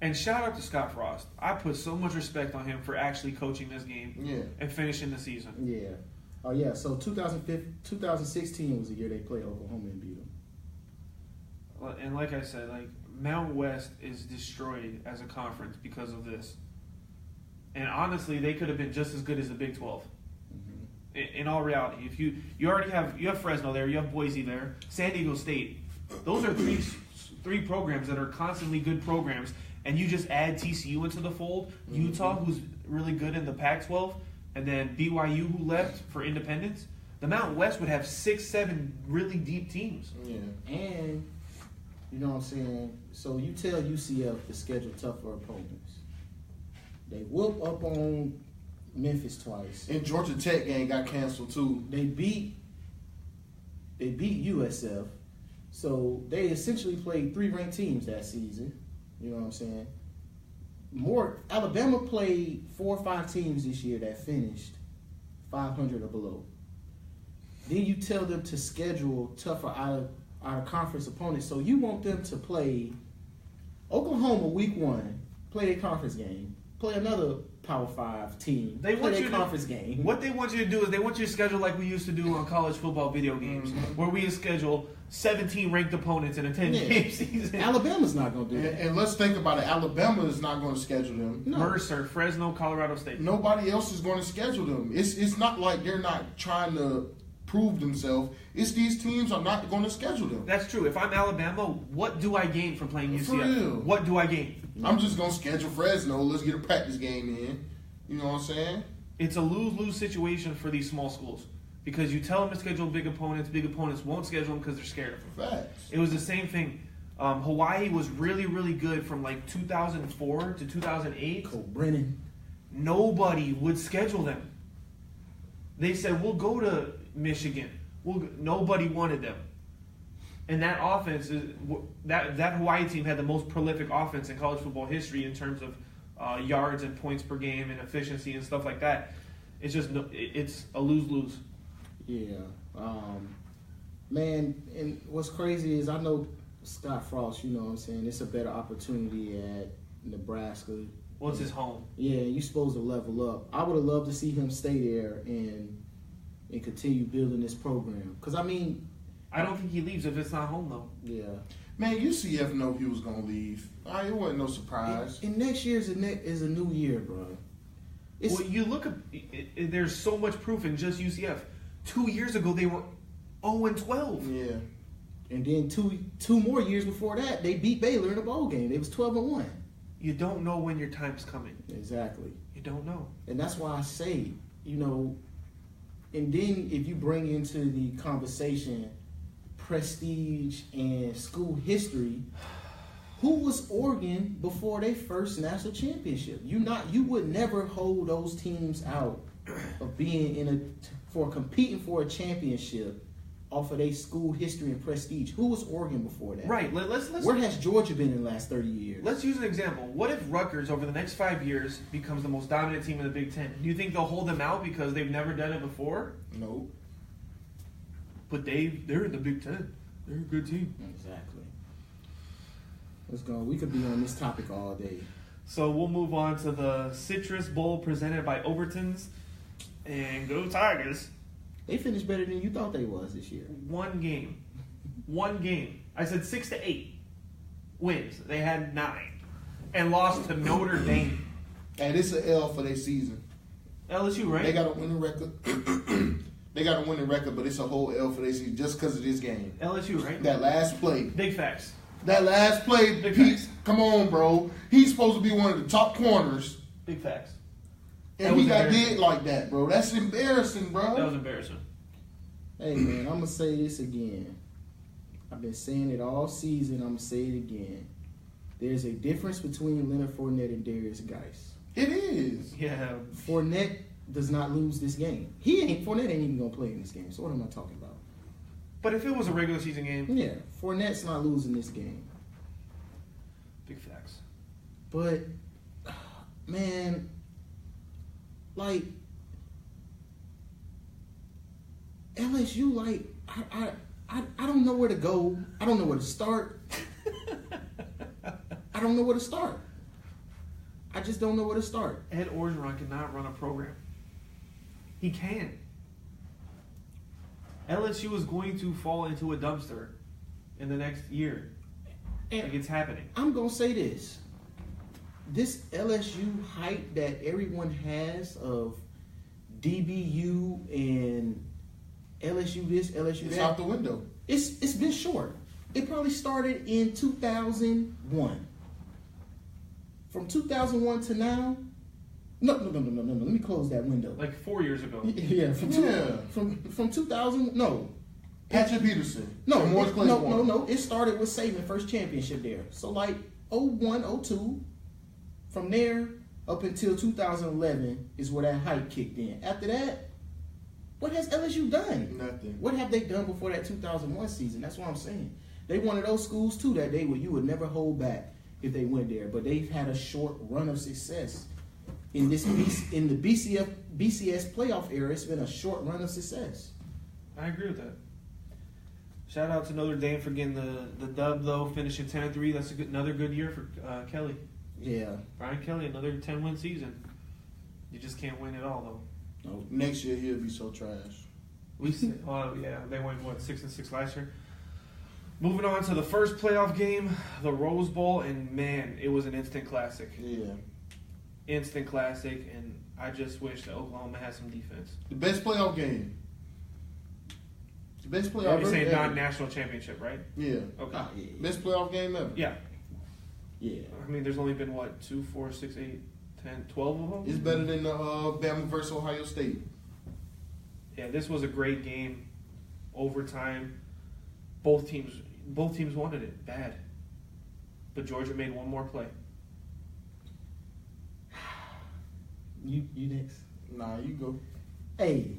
Speaker 2: And shout out to Scott Frost. I put so much respect on him for actually coaching this game and finishing the season.
Speaker 1: Yeah. Oh, yeah. So 2016 was the year they played Oklahoma and beat them.
Speaker 2: And like I said, Mount West is destroyed as a conference because of this. And honestly, they could have been just as good as the Big 12. Mm-hmm. In all reality, if you already have Fresno there, you have Boise there, San Diego State. Those are three programs that are constantly good programs. And you just add TCU into the fold, Utah, who's really good in the Pac-12, and then BYU, who left for independence. The Mountain West would have 6-7 really deep teams.
Speaker 3: Yeah.
Speaker 1: And, you know what I'm saying? So you tell UCF to schedule tougher opponents. They whoop up on Memphis twice.
Speaker 3: And Georgia Tech game got canceled too.
Speaker 1: They beat They beat USF. So they essentially played 3 ranked teams that season. You know what I'm saying? Alabama played 4 or 5 teams this year that finished 500 or below. Then you tell them to schedule tougher out of conference opponents. So you want them to play Oklahoma week 1, play their conference game, play another Power 5 team, play their conference game.
Speaker 2: What they want you to do is they want you to schedule like we used to do on college football video games, where we schedule 17 ranked opponents in a 10-game season.
Speaker 1: Alabama's not going to do that.
Speaker 3: And let's think about it. Alabama is not going to schedule them.
Speaker 1: No.
Speaker 2: Mercer, Fresno, Colorado State.
Speaker 3: Nobody else is going to schedule them. It's not like they're not trying to prove themselves. It's these teams are not going to schedule them.
Speaker 2: That's true. If I'm Alabama, what do I gain from playing UCF?
Speaker 3: For real.
Speaker 2: What do I gain?
Speaker 3: I'm just going to schedule Fresno. Let's get a practice game in. You know what I'm saying?
Speaker 2: It's a lose-lose situation for these small schools because you tell them to schedule big opponents won't schedule them because they're scared of them.
Speaker 3: Facts.
Speaker 2: It was the same thing. Hawaii was really, really good from like 2004 to 2008.
Speaker 1: Cole Brennan.
Speaker 2: Nobody would schedule them. They said, we'll go to Michigan. Nobody wanted them. And that offense, that Hawaii team had the most prolific offense in college football history in terms of yards and points per game and efficiency and stuff like that. It's just it's a lose-lose.
Speaker 1: Yeah. Man, and what's crazy is I know Scott Frost, you know what I'm saying, it's a better opportunity at Nebraska.
Speaker 2: Well, it's his home.
Speaker 1: Yeah, you're supposed to level up. I would have loved to see him stay there and continue building this program. Because, I mean...
Speaker 2: I don't think he leaves if it's not home, though.
Speaker 1: Yeah.
Speaker 3: Man, UCF know he was going to leave. It wasn't no surprise.
Speaker 1: And next year is a new year, bro.
Speaker 2: Well, you look at... There's so much proof in just UCF. 2 years ago, they were 0-12.
Speaker 3: Yeah.
Speaker 1: And then two more years before that, they beat Baylor in a bowl game. They was 12-1.
Speaker 2: You don't know when your time's coming.
Speaker 1: Exactly.
Speaker 2: You don't know.
Speaker 1: And that's why I say, you know, and then if you bring into the conversation prestige and school history, who was Oregon before their first national championship? You would never hold those teams out of being competing for a championship off of their school history and prestige. Who was Oregon before that?
Speaker 2: Right. Let's
Speaker 1: Where has Georgia been in the last 30 years?
Speaker 2: Let's use an example. What if Rutgers, over the next 5 years, becomes the most dominant team in the Big Ten? Do you think they'll hold them out because they've never done it before?
Speaker 3: No.
Speaker 2: But they're in the Big Ten. They're a good team.
Speaker 1: Exactly. Let's go. We could be on this topic all day.
Speaker 2: So we'll move on to the Citrus Bowl presented by Overton's. And go Tigers.
Speaker 1: They finished better than you thought they was this year.
Speaker 2: One game. I said 6-8 wins. They had 9. And lost to Notre Dame.
Speaker 3: And it's an L for their season.
Speaker 2: LSU, right?
Speaker 3: They got a winning record. They got a winning record, but it's a whole L for their season just because of this game.
Speaker 2: LSU, right?
Speaker 3: That last play.
Speaker 2: Big facts.
Speaker 3: That last play,
Speaker 2: Big
Speaker 3: Pete,
Speaker 2: facts.
Speaker 3: come on, bro. He's supposed to be one of the top corners.
Speaker 2: Big facts.
Speaker 3: And he got did like that, bro. That's embarrassing, bro.
Speaker 2: That was embarrassing.
Speaker 1: Hey, man, I'm going to say this again. I've been saying it all season. I'm going to say it again. There's a difference between Leonard Fournette and Darius Geis.
Speaker 3: It is.
Speaker 2: Yeah.
Speaker 1: Fournette does not lose this game. Fournette ain't even going to play in this game. So what am I talking about?
Speaker 2: But if it was a regular season game,
Speaker 1: Yeah, Fournette's not losing this game.
Speaker 2: big facts.
Speaker 1: But, man, like, LSU, like, I don't know where to go. I don't know where to start. I don't know where to start. I just don't know where to start.
Speaker 2: Ed Orgeron cannot run a program. He can. LSU is going to fall into a dumpster in the next year.
Speaker 1: And
Speaker 2: Like, it's happening.
Speaker 1: I'm going to say this. This LSU hype that everyone has of DBU and LSU this, LSU
Speaker 3: It's
Speaker 1: that,
Speaker 3: out the window.
Speaker 1: it's been short. It probably started in 2001. From 2001 to now, no. Let me close that window.
Speaker 2: Like 4 years ago.
Speaker 1: Yeah, from 2000. No,
Speaker 3: Patrick Peterson.
Speaker 1: no,
Speaker 3: And Morris Claiborne.
Speaker 1: no. It started with Saban first championship there. So like 01, 02. From there up until 2011 is where that hype kicked in. After that, What has LSU done?
Speaker 3: Nothing.
Speaker 1: What have they done before that 2001 season? That's what I'm saying. They one of those schools too that you would never hold back if they went there. But they've had a short run of success in the BCS playoff era. It's been a short run of success.
Speaker 2: I agree with that. Shout out to Notre Dame for getting the dub though, finishing 10-3. That's another good year for Kelly.
Speaker 1: Yeah.
Speaker 2: Brian Kelly, another 10-win season. You just can't win it all though.
Speaker 1: No.
Speaker 3: Next year he'll be so trash.
Speaker 2: We see. Well, yeah, they went 6-6 last year. Moving on to the first playoff game, the Rose Bowl, and man, it was an instant classic.
Speaker 3: Yeah.
Speaker 2: Instant classic, and I just wish that Oklahoma had some defense.
Speaker 3: The best playoff game. The best playoff
Speaker 2: You're
Speaker 3: game.
Speaker 2: saying
Speaker 3: ever.
Speaker 2: non-national championship, right?
Speaker 3: Yeah.
Speaker 2: Okay.
Speaker 1: Yeah.
Speaker 3: Best playoff game ever.
Speaker 2: Yeah.
Speaker 1: Yeah.
Speaker 2: I mean, there's only been 2, 4, 6, 8, 10, 12 of them.
Speaker 3: It's better than the Bama versus Ohio State.
Speaker 2: Yeah, this was a great game. Overtime. Both teams wanted it bad. But Georgia made one more play.
Speaker 1: You next.
Speaker 3: Nah, you go.
Speaker 1: Hey.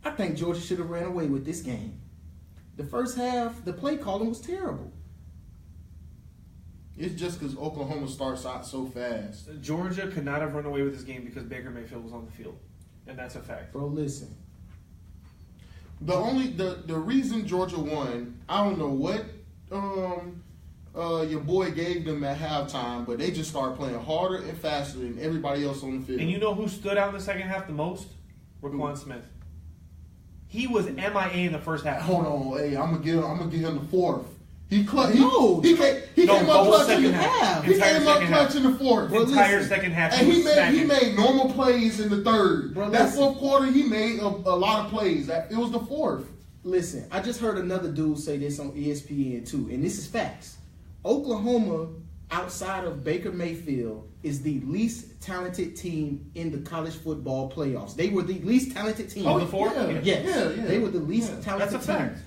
Speaker 1: I think Georgia should have ran away with this game. The first half, the play calling was terrible.
Speaker 3: It's just because Oklahoma starts out so fast.
Speaker 2: Georgia could not have run away with this game because Baker Mayfield was on the field. And that's a fact.
Speaker 1: Bro, listen.
Speaker 3: The reason Georgia won, I don't know what your boy gave them at halftime, but they just started playing harder and faster than everybody else on the field.
Speaker 2: And you know who stood out in the second half the most? Raquan Smith. He was MIA in the first half.
Speaker 3: Hold on, hey, I'm gonna give him the fourth. He came up clutch in the half. He came up clutch in the fourth.
Speaker 2: Entire second half.
Speaker 3: And he made normal plays in the third.
Speaker 1: Bro,
Speaker 3: that
Speaker 1: listen.
Speaker 3: fourth quarter, he made a lot of plays. It was the fourth.
Speaker 1: Listen, I just heard another dude say this on ESPN too, and this is facts. Oklahoma, outside of Baker Mayfield, is the least talented team in the college football playoffs. They were the least talented team.
Speaker 2: Oh, the four?
Speaker 3: Yeah.
Speaker 1: Yes.
Speaker 3: Yeah.
Speaker 1: They were the least
Speaker 3: Yeah.
Speaker 1: talented
Speaker 2: That's a fact.
Speaker 1: team.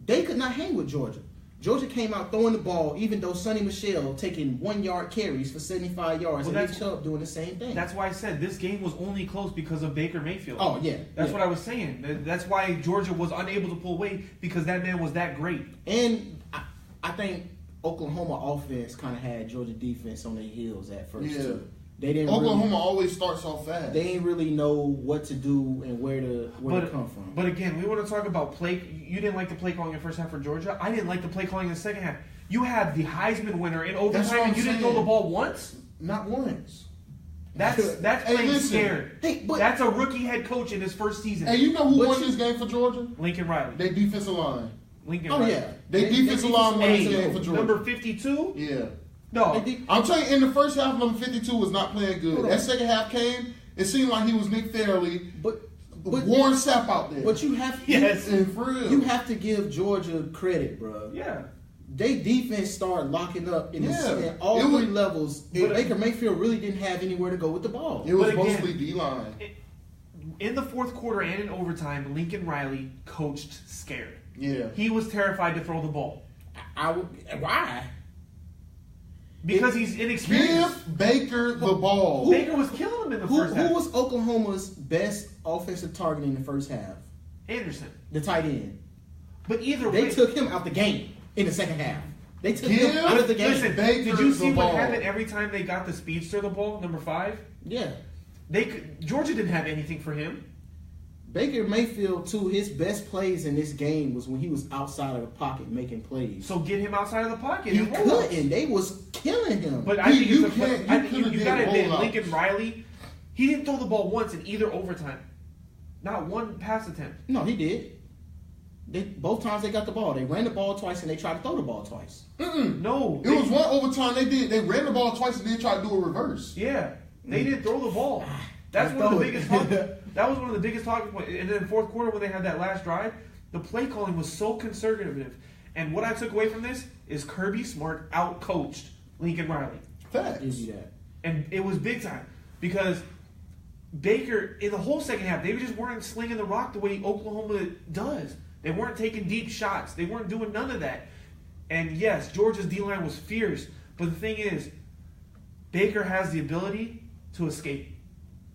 Speaker 1: They could not hang with Georgia. Georgia came out throwing the ball, even though Sonny Michel taking 1-yard carries for 75 yards,
Speaker 2: Well,
Speaker 1: and Nick
Speaker 2: that's-
Speaker 1: Chubb doing the same thing.
Speaker 2: That's why I said this game was only close because of Baker Mayfield.
Speaker 1: Oh, yeah.
Speaker 2: That's
Speaker 1: Yeah.
Speaker 2: what I was saying. That's why Georgia was unable to pull away because that man was that great.
Speaker 1: And I think Oklahoma offense kind of had Georgia defense on their heels at first
Speaker 3: Yeah.
Speaker 1: too. They didn't.
Speaker 3: Oklahoma always starts off fast.
Speaker 1: They didn't really know what to do and where to come from.
Speaker 2: But again, we want to talk about play. You didn't like the play calling in the first half for Georgia. I didn't like the play calling in the second half. You had the Heisman winner in
Speaker 3: That's what
Speaker 2: overtime
Speaker 3: I'm
Speaker 2: and you didn't throw
Speaker 3: saying.
Speaker 2: the ball once?
Speaker 3: Not once.
Speaker 2: That's
Speaker 3: Hey,
Speaker 2: playing
Speaker 3: listen.
Speaker 2: scared.
Speaker 1: Hey, but-
Speaker 2: That's a rookie head coach in his first season.
Speaker 3: And you know who
Speaker 1: But
Speaker 3: won
Speaker 1: you-
Speaker 3: this game for Georgia?
Speaker 2: Lincoln Riley.
Speaker 3: Their defensive line.
Speaker 2: Lincoln
Speaker 1: Oh
Speaker 2: Riley.
Speaker 1: yeah,
Speaker 3: They defensive line won this
Speaker 2: Hey,
Speaker 3: game for Georgia.
Speaker 2: number 52?
Speaker 3: Yeah.
Speaker 2: No.
Speaker 1: They did-
Speaker 3: I'm telling you, in the first half, number 52 was not playing good.
Speaker 1: Hold on.
Speaker 3: That second half came, it seemed like he was Nick Fairley.
Speaker 1: but
Speaker 3: Warren Sapp out there.
Speaker 1: but you have
Speaker 2: Yes.
Speaker 3: And for real.
Speaker 1: you have to give Georgia credit, bro.
Speaker 2: Yeah.
Speaker 1: They defense started locking up in
Speaker 3: Yeah.
Speaker 1: all
Speaker 3: It was-
Speaker 1: three levels. And
Speaker 2: but-
Speaker 1: Baker Mayfield really didn't have anywhere to go with the ball.
Speaker 3: It was
Speaker 2: But again-
Speaker 3: mostly D-line.
Speaker 2: In the fourth quarter and in overtime, Lincoln Riley coached scared.
Speaker 3: Yeah.
Speaker 2: He was terrified to throw the ball
Speaker 1: Why?
Speaker 2: because he's inexperienced.
Speaker 3: Give Baker the ball.
Speaker 2: Baker was killing him in the
Speaker 1: Who
Speaker 2: first half.
Speaker 1: was Oklahoma's best offensive target in the first half?
Speaker 2: Anderson.
Speaker 1: The tight end.
Speaker 2: But either
Speaker 1: They
Speaker 2: way,
Speaker 1: took him out the game in the second half. They took
Speaker 3: Give
Speaker 1: him out of the game.
Speaker 2: listen,
Speaker 3: Baker
Speaker 2: did you see
Speaker 3: the
Speaker 2: what
Speaker 3: ball.
Speaker 2: happened every time they got the speedster the ball, number 5?
Speaker 1: Yeah.
Speaker 2: Georgia didn't have anything for him.
Speaker 1: Baker Mayfield, too, his best plays in this game was when he was outside of the pocket making plays.
Speaker 2: So get him outside of the pocket.
Speaker 1: He
Speaker 2: and roll up.
Speaker 1: couldn't. They was killing him.
Speaker 2: But I
Speaker 3: You-
Speaker 2: think
Speaker 3: you
Speaker 2: it's
Speaker 3: can't-
Speaker 2: I
Speaker 3: you
Speaker 2: think
Speaker 3: could've
Speaker 2: you
Speaker 3: did
Speaker 2: got to admit
Speaker 3: rollouts.
Speaker 2: Lincoln Riley, he didn't throw the ball once in either overtime. Not one pass attempt.
Speaker 1: No, he did. Both times they got the ball. They ran the ball twice and they tried to throw the ball twice.
Speaker 2: No.
Speaker 3: It was one overtime they did. They ran the ball twice and then tried to do a reverse.
Speaker 2: Yeah, they didn't throw the ball. That's one of the biggest. That was one of the biggest talking points. And then fourth quarter when they had that last drive, the play calling was so conservative. And what I took away from this is Kirby Smart out-coached Lincoln Riley,
Speaker 3: Facts.
Speaker 1: Gives you that.
Speaker 2: and it was big time because Baker in the whole second half they just weren't slinging the rock the way Oklahoma does. They weren't taking deep shots. They weren't doing none of that. And yes, Georgia's D-line was fierce, but the thing is, Baker has the ability to escape.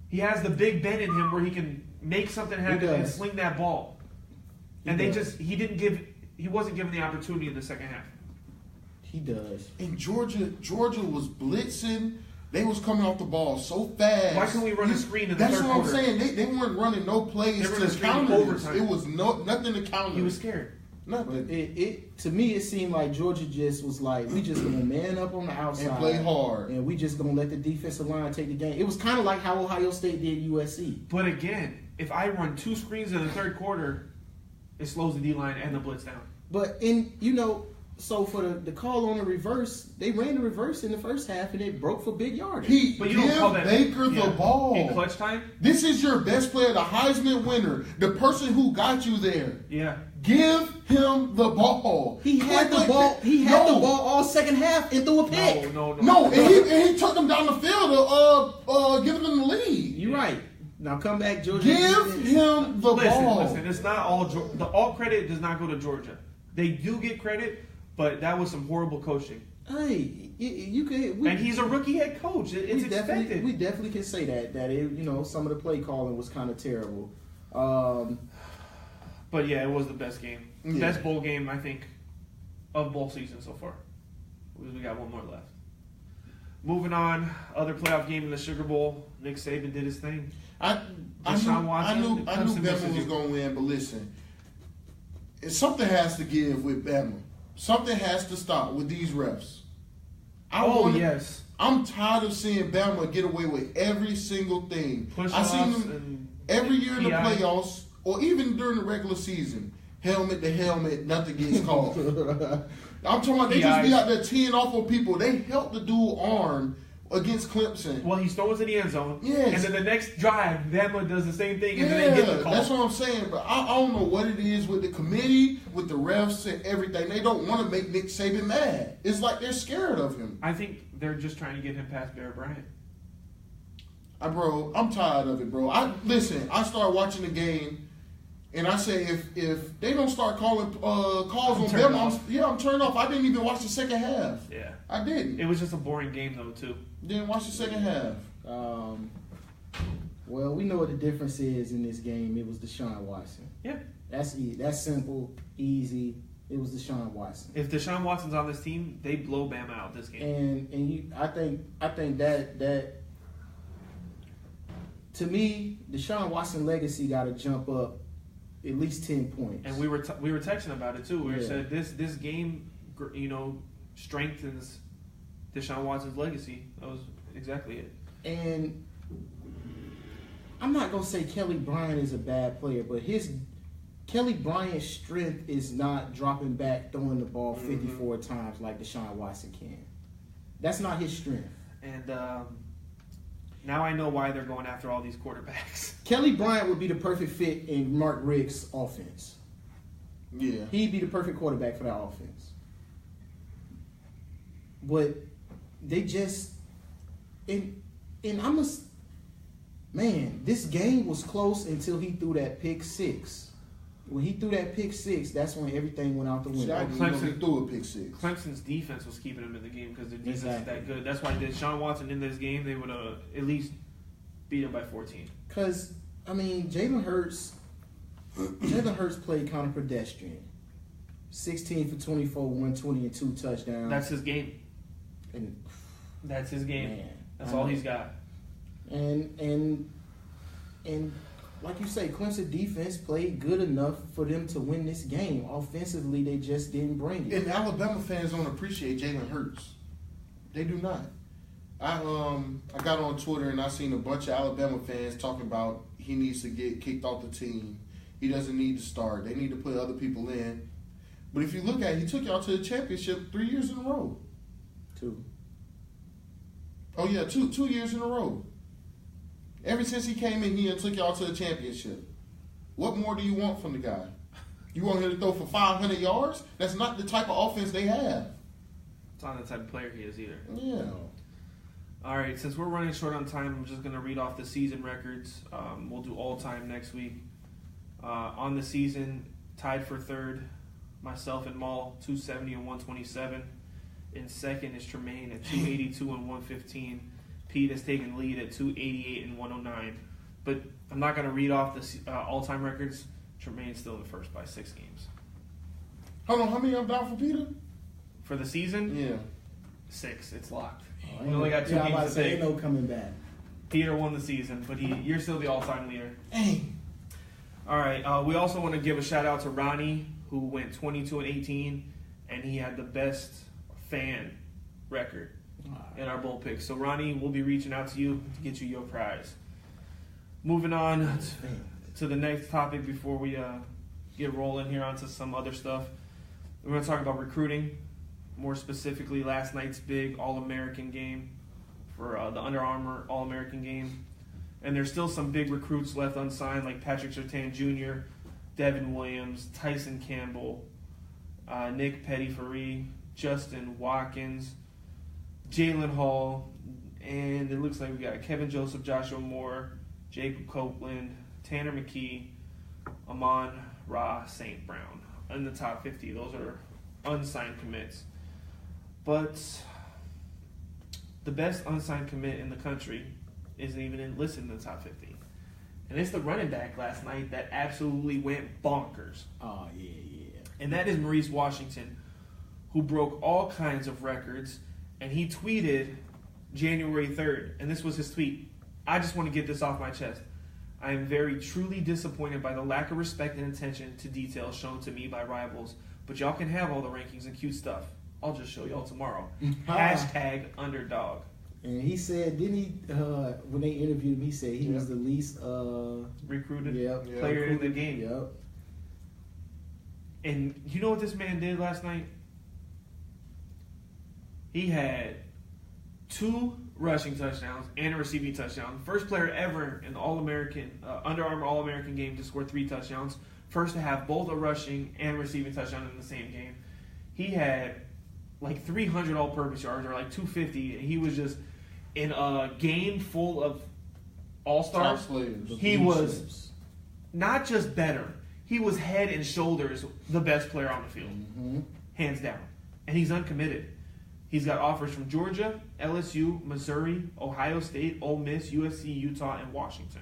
Speaker 2: He has the Big Ben in him where he can make something happen and sling that ball. And he wasn't given the opportunity in the second half.
Speaker 1: He does.
Speaker 3: And Georgia was blitzing. They was coming off the ball so fast.
Speaker 2: Why couldn't we run a screen in the third quarter?
Speaker 3: That's what I'm saying. They weren't running no plays to counter this. It was nothing to counter.
Speaker 2: He was scared.
Speaker 3: Nothing.
Speaker 1: To me, it seemed like Georgia just was like, we just gonna man up on the outside
Speaker 3: and play hard,
Speaker 1: and we just gonna let the defensive line take the game. It was kind of like how Ohio State did USC.
Speaker 2: But again, if I run 2 screens in the third quarter, it slows the D line and the blitz down.
Speaker 1: But so for the call on the reverse, they ran the reverse in the first half and it broke for big yardage.
Speaker 2: But you don't call that
Speaker 3: Baker the ball
Speaker 2: in clutch time.
Speaker 3: This is your best player, the Heisman winner, the person who got you there.
Speaker 2: Yeah.
Speaker 3: Give him the ball.
Speaker 1: He had the ball. He had the ball all second half and threw a pick.
Speaker 3: No, and he took them down the field, giving them the lead.
Speaker 1: You're right. Now come back, Georgia.
Speaker 3: Give him the ball.
Speaker 2: Listen, it's not all credit does not go to Georgia. They do get credit, but that was some horrible coaching.
Speaker 1: Hey, you can.
Speaker 2: And he's a rookie head coach. It's expected.
Speaker 1: We definitely can say that some of the play calling was kind of terrible.
Speaker 2: But yeah, it was the best game, best bowl game I think of bowl season so far. We got one more left. Moving on, other playoff game in the Sugar Bowl. Nick Saban did his thing.
Speaker 3: I knew Bama was going to win, but listen, something has to give with Bama. Something has to stop with these refs.
Speaker 2: Yes.
Speaker 3: I'm tired of seeing Bama get away with every single thing. I seen them every year in the playoffs, or even during the regular season. Helmet to helmet, nothing gets called. I'm talking about they just be out there teeing off on people. They helped the dude arm against Clemson.
Speaker 2: Well, he throws in the end zone.
Speaker 3: Yes.
Speaker 2: And then the next drive, Bama does the same thing, and then they get the call.
Speaker 3: That's what I'm saying. But I don't know what it is with the committee, with the refs and everything. They don't want to make Nick Saban mad. It's like they're scared of him.
Speaker 2: I think they're just trying to get him past Bear Bryant.
Speaker 3: Bro, I'm tired of it, bro. I started watching the game. And I say, if they don't start calling calls on them, I'm turned off. I didn't even watch the second half.
Speaker 2: Yeah.
Speaker 3: I didn't.
Speaker 2: It was just a boring game, though, too.
Speaker 3: Didn't watch the second half.
Speaker 1: Well, we know what the difference is in this game. It was Deshaun Watson.
Speaker 2: Yeah.
Speaker 1: That's simple, easy. It was Deshaun Watson.
Speaker 2: If Deshaun Watson's on this team, they blow Bama out this game.
Speaker 1: I think that to me, Deshaun Watson legacy got to jump up at least 10 points.
Speaker 2: And we were texting about it too. We said this game, strengthens Deshaun Watson's legacy. That was exactly it.
Speaker 1: And I'm not gonna say Kelly Bryant is a bad player, but Kelly Bryant's strength is not dropping back, throwing the ball 54 times like Deshaun Watson can. That's not his strength.
Speaker 2: And now I know why they're going after all these quarterbacks.
Speaker 1: Kelly Bryant would be the perfect fit in Mark Richt's offense.
Speaker 3: Yeah.
Speaker 1: He'd be the perfect quarterback for that offense. But they just this game was close until he threw that pick six. When he threw that pick six, that's when everything went out the window.
Speaker 3: Clemson threw a pick six.
Speaker 2: Clemson's defense was keeping him in the game because their defense is that good. That's why Deshaun Watson in this game, they would at least beat him by 14.
Speaker 1: Because, Jalen Hurts played kind of pedestrian. 16 for 24, 120 and 2 touchdowns.
Speaker 2: That's his game.
Speaker 1: And
Speaker 2: that's his game.
Speaker 1: Man,
Speaker 2: that's all he's got.
Speaker 1: And like you say, Clemson defense played good enough for them to win this game. Offensively, they just didn't bring it.
Speaker 3: And Alabama fans don't appreciate Jalen Hurts. They do not. I got on Twitter and I seen a bunch of Alabama fans talking about he needs to get kicked off the team. He doesn't need to start. They need to put other people in. But if you look at it, he took y'all to the championship 3 years in a row.
Speaker 1: 2.
Speaker 3: Oh, yeah, 2 years in a row. Ever since he came in here and took y'all to the championship. What more do you want from the guy? You want him to throw for 500 yards? That's not the type of offense they have.
Speaker 2: It's not the type of player he is either.
Speaker 3: Yeah.
Speaker 2: All right, since we're running short on time, I'm just going to read off the season records. We'll do all-time next week. On the season, tied for third, myself and Maul, 270 and 127. In second is Tremaine at 282 and 115. Pete has taken the lead at 288 and 109. But I'm not going to read off the all-time records. Tremaine's still in the first by 6 games.
Speaker 3: Hold on, how many I'm down for Peter?
Speaker 2: For the season,
Speaker 3: Yeah.
Speaker 2: 6. It's locked.
Speaker 1: Oh,
Speaker 2: We only got 2
Speaker 1: I'm about
Speaker 2: games
Speaker 1: to
Speaker 2: to
Speaker 1: say,
Speaker 2: take.
Speaker 1: ain't no coming back.
Speaker 2: Peter won the season, but you're still the all-time leader.
Speaker 3: Dang.
Speaker 2: All right. We also want to give a shout-out to Ronnie, who went 22 and 18, and he had the best fan record in our bowl picks. So, Ronnie, we'll be reaching out to you to get you your prize. Moving on to the next topic before we get rolling here onto some other stuff. We're going to talk about recruiting, more specifically last night's big All-American game for the Under Armour All-American game. And there's still some big recruits left unsigned, like Patrick Surtain Jr., Devin Williams, Tyson Campbell, Nick Pettifree, Justin Watkins, Jalen Hall, and it looks like we got Kevin Joseph, Joshua Moore, Jacob Copeland, Tanner McKee, Amon Ra St. Brown in the top 50. Those are unsigned commits. But the best unsigned commit in the country isn't even listed in the top 50. And it's the running back last night that absolutely went bonkers.
Speaker 1: Oh, yeah.
Speaker 2: And that is Maurice Washington, who broke all kinds of records. And he tweeted January 3rd, and this was his tweet. I just want to get this off my chest. I am very truly disappointed by the lack of respect and attention to detail shown to me by rivals. But y'all can have all the rankings and cute stuff. I'll just show y'all tomorrow. Hashtag underdog.
Speaker 1: And he said, didn't he, when they interviewed him, he said he was the least
Speaker 2: recruited
Speaker 1: Yep.
Speaker 2: player in the game.
Speaker 1: Yep.
Speaker 2: And you know what this man did last night? He had 2 rushing touchdowns and a receiving touchdown. First player ever in the All-American, Under Armour All-American game to score 3 touchdowns. First to have both a rushing and receiving touchdown in the same game. He had like 300 all-purpose yards or like 250. He was just in a game full of all-stars.
Speaker 3: Top players.
Speaker 2: He was not just better. He was head and shoulders the best player on the field.
Speaker 1: Mm-hmm.
Speaker 2: Hands down. And he's uncommitted. He's got offers from Georgia, LSU, Missouri, Ohio State, Ole Miss, USC, Utah, and Washington.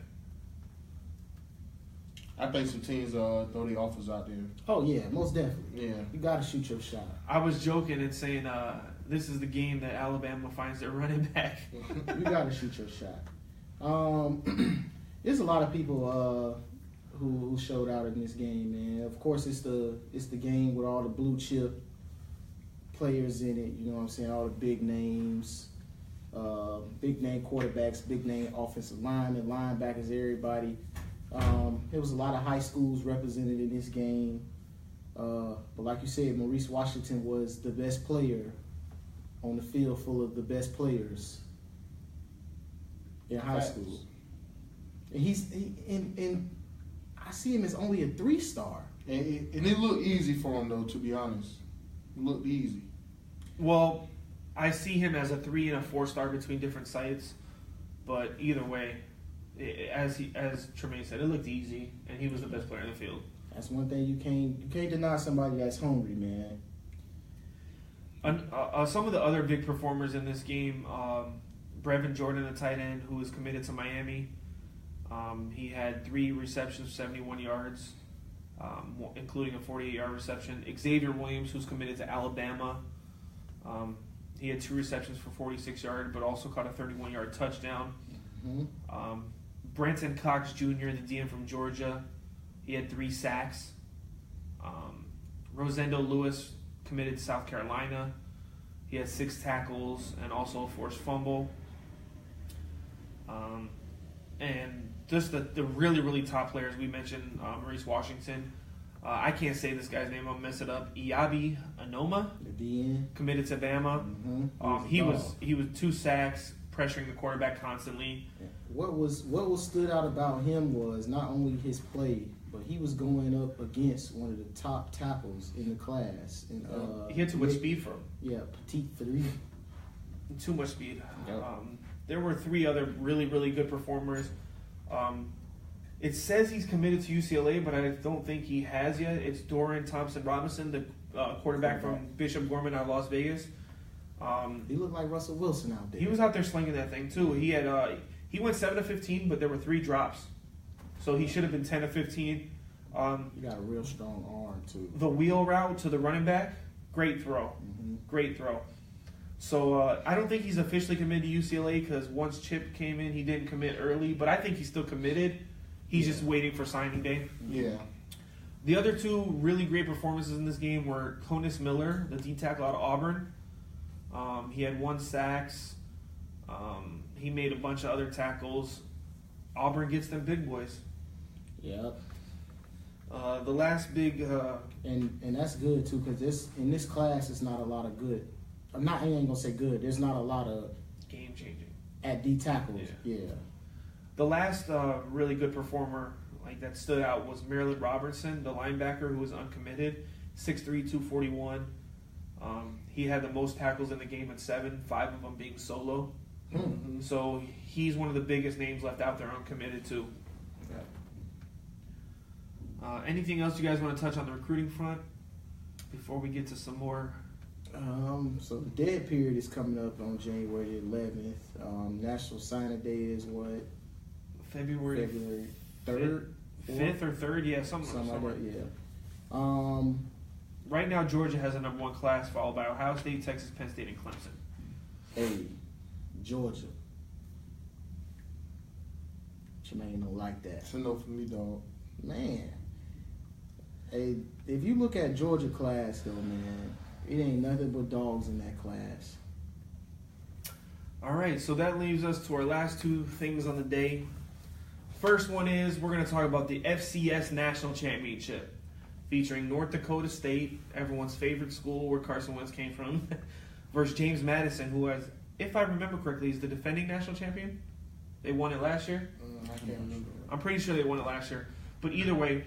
Speaker 3: I think some teams throw their offers out there.
Speaker 1: Oh, yeah, most definitely.
Speaker 3: Yeah.
Speaker 1: You got to shoot your shot.
Speaker 2: I was joking and saying this is the game that Alabama finds their running back.
Speaker 1: You got to shoot your shot. There's a lot of people who showed out in this game, man. Of course, it's the game with all the blue chip players in it. You know what I'm saying? All the big names, big name quarterbacks, big name offensive linemen, linebackers, everybody. There was a lot of high schools represented in this game. But like you said, Maurice Washington was the best player on the field full of the best players in high school. And I see him as only a 3-star.
Speaker 3: And it looked easy for him, though, to be honest. It looked easy.
Speaker 2: Well, I see him as a 3 and a 4-star between different sites. But either way, as Tremaine said, it looked easy, and he was the best player in the field.
Speaker 1: That's one thing you can't deny somebody that's hungry, man.
Speaker 2: Some of the other big performers in this game, Brevin Jordan, the tight end, who was committed to Miami. He had 3 receptions, 71 yards, including a 48-yard reception. Xavier Williams, who's committed to Alabama. He had 2 receptions for 46 yards, but also caught a 31-yard touchdown.
Speaker 1: Mm-hmm.
Speaker 2: Brenton Cox Jr., the DN from Georgia, he had 3 sacks. Rosendo Lewis committed to South Carolina. He had 6 tackles and also a forced fumble. And just the really, really top players, we mentioned Maurice Washington. I can't say this guy's name, I'll mess it up. Iabi Anoma,
Speaker 1: The DN.
Speaker 2: committed to Bama.
Speaker 1: Mm-hmm.
Speaker 2: He was 2 sacks, pressuring the quarterback constantly.
Speaker 1: What stood out about him was not only his play, but he was going up against one of the top tackles in the class. And,
Speaker 2: He had too much speed for him.
Speaker 1: Yeah, Petit Free.
Speaker 2: Too much speed.
Speaker 1: Yep.
Speaker 2: There were 3 other really, really good performers. It says he's committed to UCLA, but I don't think he has yet. It's Dorian Thompson-Robinson, the quarterback from Bishop Gorman out of Las Vegas.
Speaker 1: He looked like Russell Wilson out there.
Speaker 2: He was out there slinging that thing too. He had he went 7 of 15, but there were 3 drops, so he should have been 10 of 15.
Speaker 1: He got a real strong arm too.
Speaker 2: The wheel route to the running back, great throw, great throw. So I don't think he's officially committed to UCLA because once Chip came in, he didn't commit early, but I think he's still committed. He's just waiting for signing day.
Speaker 3: Yeah.
Speaker 2: The other 2 really great performances in this game were Conus Miller, the D tackle out of Auburn. He had 1 sack. He made a bunch of other tackles. Auburn gets them big boys.
Speaker 1: Yep.
Speaker 2: The last big...
Speaker 1: and that's good too because in this class it's not a lot of good. I ain't gonna say good. There's not a lot of
Speaker 2: game changing
Speaker 1: at D tackles. Yeah.
Speaker 2: The last really good performer that stood out was Maryland Robertson, the linebacker who was uncommitted, 6'3", 241. He had the most tackles in the game at 7, 5 of them being solo.
Speaker 1: Mm-hmm.
Speaker 2: So he's one of the biggest names left out there uncommitted too. Anything else you guys want to touch on the recruiting front before we get to some more?
Speaker 1: So the dead period is coming up on January 11th. National Signing Day is what?
Speaker 2: February
Speaker 1: 3rd?
Speaker 2: 5th or 3rd? Yeah, something like
Speaker 1: that, yeah.
Speaker 2: Right now, Georgia has a number 1 class, followed by Ohio State, Texas, Penn State, and Clemson.
Speaker 1: Hey, Georgia. Jermaine don't like that.
Speaker 3: It's a no for me, dog.
Speaker 1: Man. Hey, if you look at Georgia class, though, man, it ain't nothing but dogs in that class.
Speaker 2: All right, so that leaves us to our last 2 things on the day. First one is we're going to talk about the FCS National Championship, featuring North Dakota State, everyone's favorite school where Carson Wentz came from, versus James Madison, who has, if I remember correctly, is the defending national champion. They won it last year.
Speaker 3: I can't remember.
Speaker 2: I'm pretty sure they won it last year. But either way,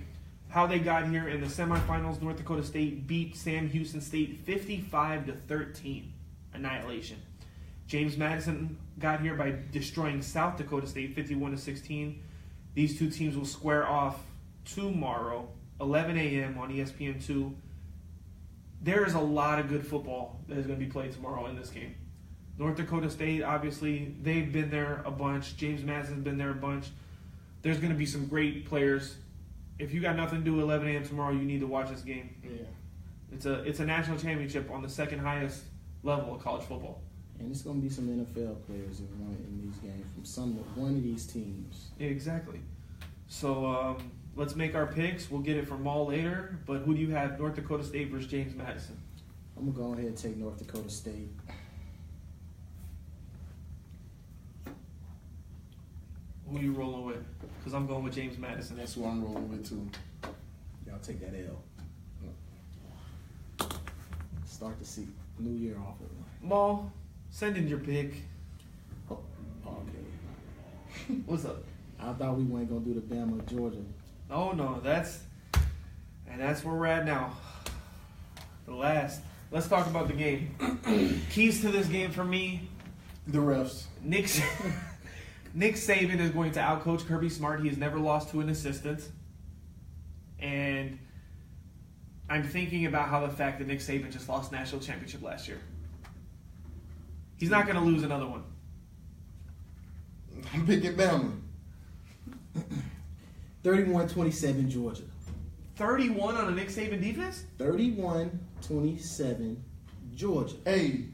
Speaker 2: how they got here in the semifinals, North Dakota State beat Sam Houston State 55-13, annihilation. James Madison got here by destroying South Dakota State 51-16. These 2 teams will square off tomorrow, 11 a.m. on ESPN2. There is a lot of good football that is going to be played tomorrow in this game. North Dakota State, obviously, they've been there a bunch. James Madison's been there a bunch. There's going to be some great players. If you got nothing to do at 11 a.m. tomorrow, you need to watch this game.
Speaker 3: Yeah.
Speaker 2: It's a national championship on the second highest level of college football.
Speaker 1: And it's going to be some NFL players in these games from one of these teams.
Speaker 2: Yeah, exactly. So let's make our picks. We'll get it from Maul later. But who do you have, North Dakota State versus James Madison?
Speaker 1: I'm going to go ahead and take North Dakota State.
Speaker 2: Who are you rolling with? Because I'm going with James Madison.
Speaker 3: That's who I'm rolling with, too.
Speaker 1: Y'all take that L. Start the new year off with one.
Speaker 2: Maul, send in your pick.
Speaker 1: Oh, okay.
Speaker 2: What's up?
Speaker 1: I thought we weren't going to do the Bama, Georgia.
Speaker 2: Oh, no. That's where we're at now. Let's talk about the game. Keys to this game for me.
Speaker 3: The refs.
Speaker 2: Nick Saban is going to outcoach Kirby Smart. He has never lost to an assistant. And I'm thinking about how the fact that Nick Saban just lost national championship last year. He's not going to lose another one.
Speaker 3: I'm picking Bama.
Speaker 1: 31-27 Georgia.
Speaker 2: 31 on a Nick Saban defense?
Speaker 1: 31-27 Georgia.
Speaker 3: Hey,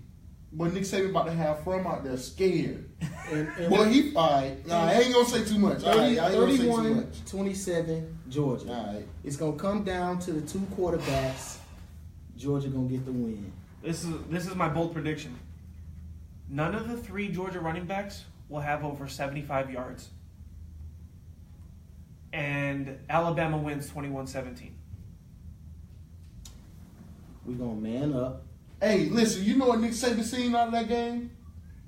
Speaker 3: but Nick Saban about to have From out there scared.
Speaker 1: And
Speaker 3: Well, he all right. Nah, I ain't gonna say too much.
Speaker 1: 31-27 Georgia.
Speaker 3: All right.
Speaker 1: It's gonna come down to the 2 quarterbacks. Georgia gonna get the win.
Speaker 2: This is my bold prediction. None of the 3 Georgia running backs will have over 75 yards. And Alabama wins 21-17.
Speaker 1: We gonna man up.
Speaker 3: Hey, listen. You know what Nick Saban seen out of that game?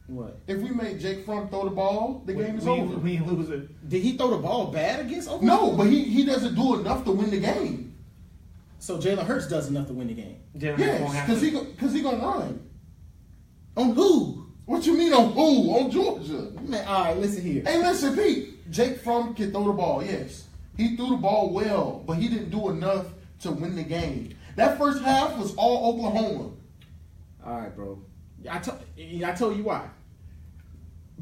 Speaker 1: What?
Speaker 3: If we make Jake Fromm throw the ball, the game is over.
Speaker 2: We lose it.
Speaker 1: Did he throw the ball bad against Oklahoma?
Speaker 3: No, but he doesn't do enough to win the game.
Speaker 1: So Jalen Hurts does enough to win the game.
Speaker 3: Yes, because he gonna run.
Speaker 1: On who?
Speaker 3: What you mean on who? On Georgia.
Speaker 1: Man, all right, listen here.
Speaker 3: Hey, listen, Pete. Jake Fromm can throw the ball, yes. He threw the ball well, but he didn't do enough to win the game. That first half was all Oklahoma.
Speaker 1: All right, bro. I told you why.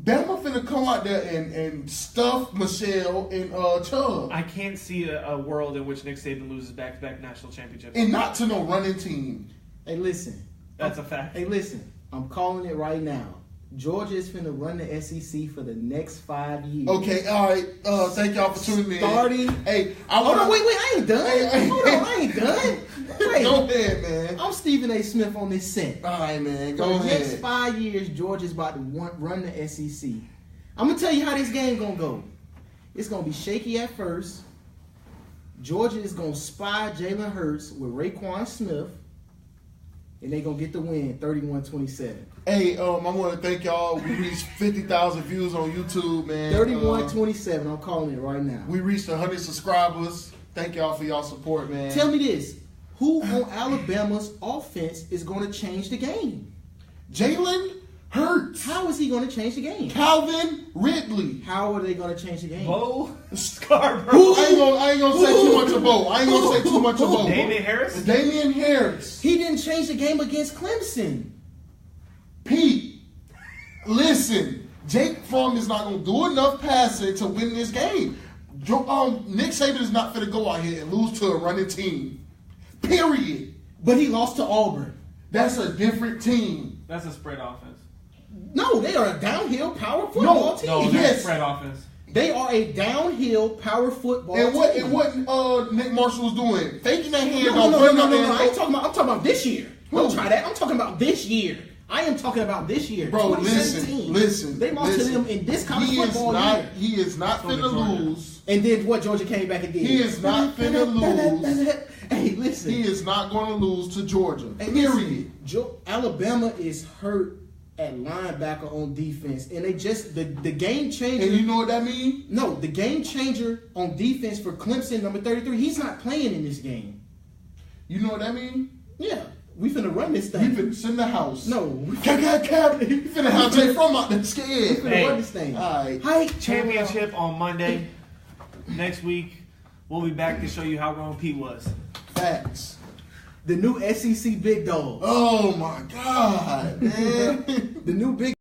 Speaker 3: Bama finna come out there and stuff Michelle and Chubb.
Speaker 2: I can't see a world in which Nick Saban loses back-to-back national championships.
Speaker 3: And not to no running team.
Speaker 1: Hey, listen.
Speaker 2: That's a fact.
Speaker 1: Hey, listen. I'm calling it right now. Georgia is finna run the SEC for the next 5 years.
Speaker 3: Okay, all right. Thank y'all for tuning in.
Speaker 1: Starting.
Speaker 3: Hey,
Speaker 1: Hold on, wait, I ain't done.
Speaker 3: Hey.
Speaker 1: Hold on, I ain't done. Wait.
Speaker 3: Go ahead, man.
Speaker 1: I'm Stephen A. Smith on this set.
Speaker 3: All right, man.
Speaker 1: For
Speaker 3: Go
Speaker 1: the
Speaker 3: ahead.
Speaker 1: next 5 years, Georgia's about to run the SEC. I'm gonna tell you how this game gonna go. It's gonna be shaky at first. Georgia is gonna spy Jalen Hurts with Raekwon Smith, and they gonna get the win, 31-27.
Speaker 3: Hey, I want to thank y'all. We reached 50,000 views on YouTube, man.
Speaker 1: 31-27. I'm calling it right now.
Speaker 3: We reached 100 subscribers. Thank y'all for y'all support, man.
Speaker 1: Tell me this: who on Alabama's offense is gonna change the game?
Speaker 3: Jalen Hurts.
Speaker 1: How is he gonna change the game?
Speaker 3: Calvin Ridley.
Speaker 1: How are they gonna change the game?
Speaker 2: Bo Scarborough.
Speaker 3: I ain't gonna say too much about.
Speaker 2: David Harris?
Speaker 3: Damian Harris.
Speaker 1: He didn't change the game against Clemson.
Speaker 3: Pete, listen. Jake Fromm is not gonna do enough passing to win this game. Nick Saban is not gonna go out here and lose to a running team. Period.
Speaker 1: But he lost to Auburn.
Speaker 3: That's a different team.
Speaker 2: That's a spread offense.
Speaker 1: No, they are a downhill power football team.
Speaker 2: No, that's
Speaker 3: Yes.
Speaker 2: spread offense.
Speaker 1: They are a downhill power football
Speaker 3: And
Speaker 1: team.
Speaker 3: what Nick Marshall was doing, faking that hand
Speaker 1: No,
Speaker 3: off.
Speaker 1: I ain't talking about. I'm talking about this year. Don't try that. I'm talking about this year. I am talking about this year.
Speaker 3: Bro,
Speaker 1: 2017.
Speaker 3: listen.
Speaker 1: They lost to them in this college football year.
Speaker 3: He is not finna lose.
Speaker 1: And then what? Georgia came back and did.
Speaker 3: He is not finna lose.
Speaker 1: Hey, listen.
Speaker 3: He is not going to lose to Georgia.
Speaker 1: Hey,
Speaker 3: Period.
Speaker 1: listen, Alabama is hurt at linebacker on defense, and they just the game changer.
Speaker 3: And you know what that means?
Speaker 1: No, the game changer on defense for Clemson, number 33. He's not playing in this game.
Speaker 3: You know what that means?
Speaker 1: Yeah, we finna run this
Speaker 3: We
Speaker 1: thing.
Speaker 3: finna send the house.
Speaker 1: No,
Speaker 3: We finna have Jay Fromm out there
Speaker 1: we
Speaker 3: scared.
Speaker 1: finna
Speaker 2: Hey.
Speaker 1: run this thing.
Speaker 3: All right.
Speaker 1: Hike
Speaker 2: Championship on Monday. Next week, we'll be back to show you how wrong Pete was.
Speaker 3: Facts.
Speaker 1: the new SEC big dog.
Speaker 3: Oh my God, man.
Speaker 1: The new big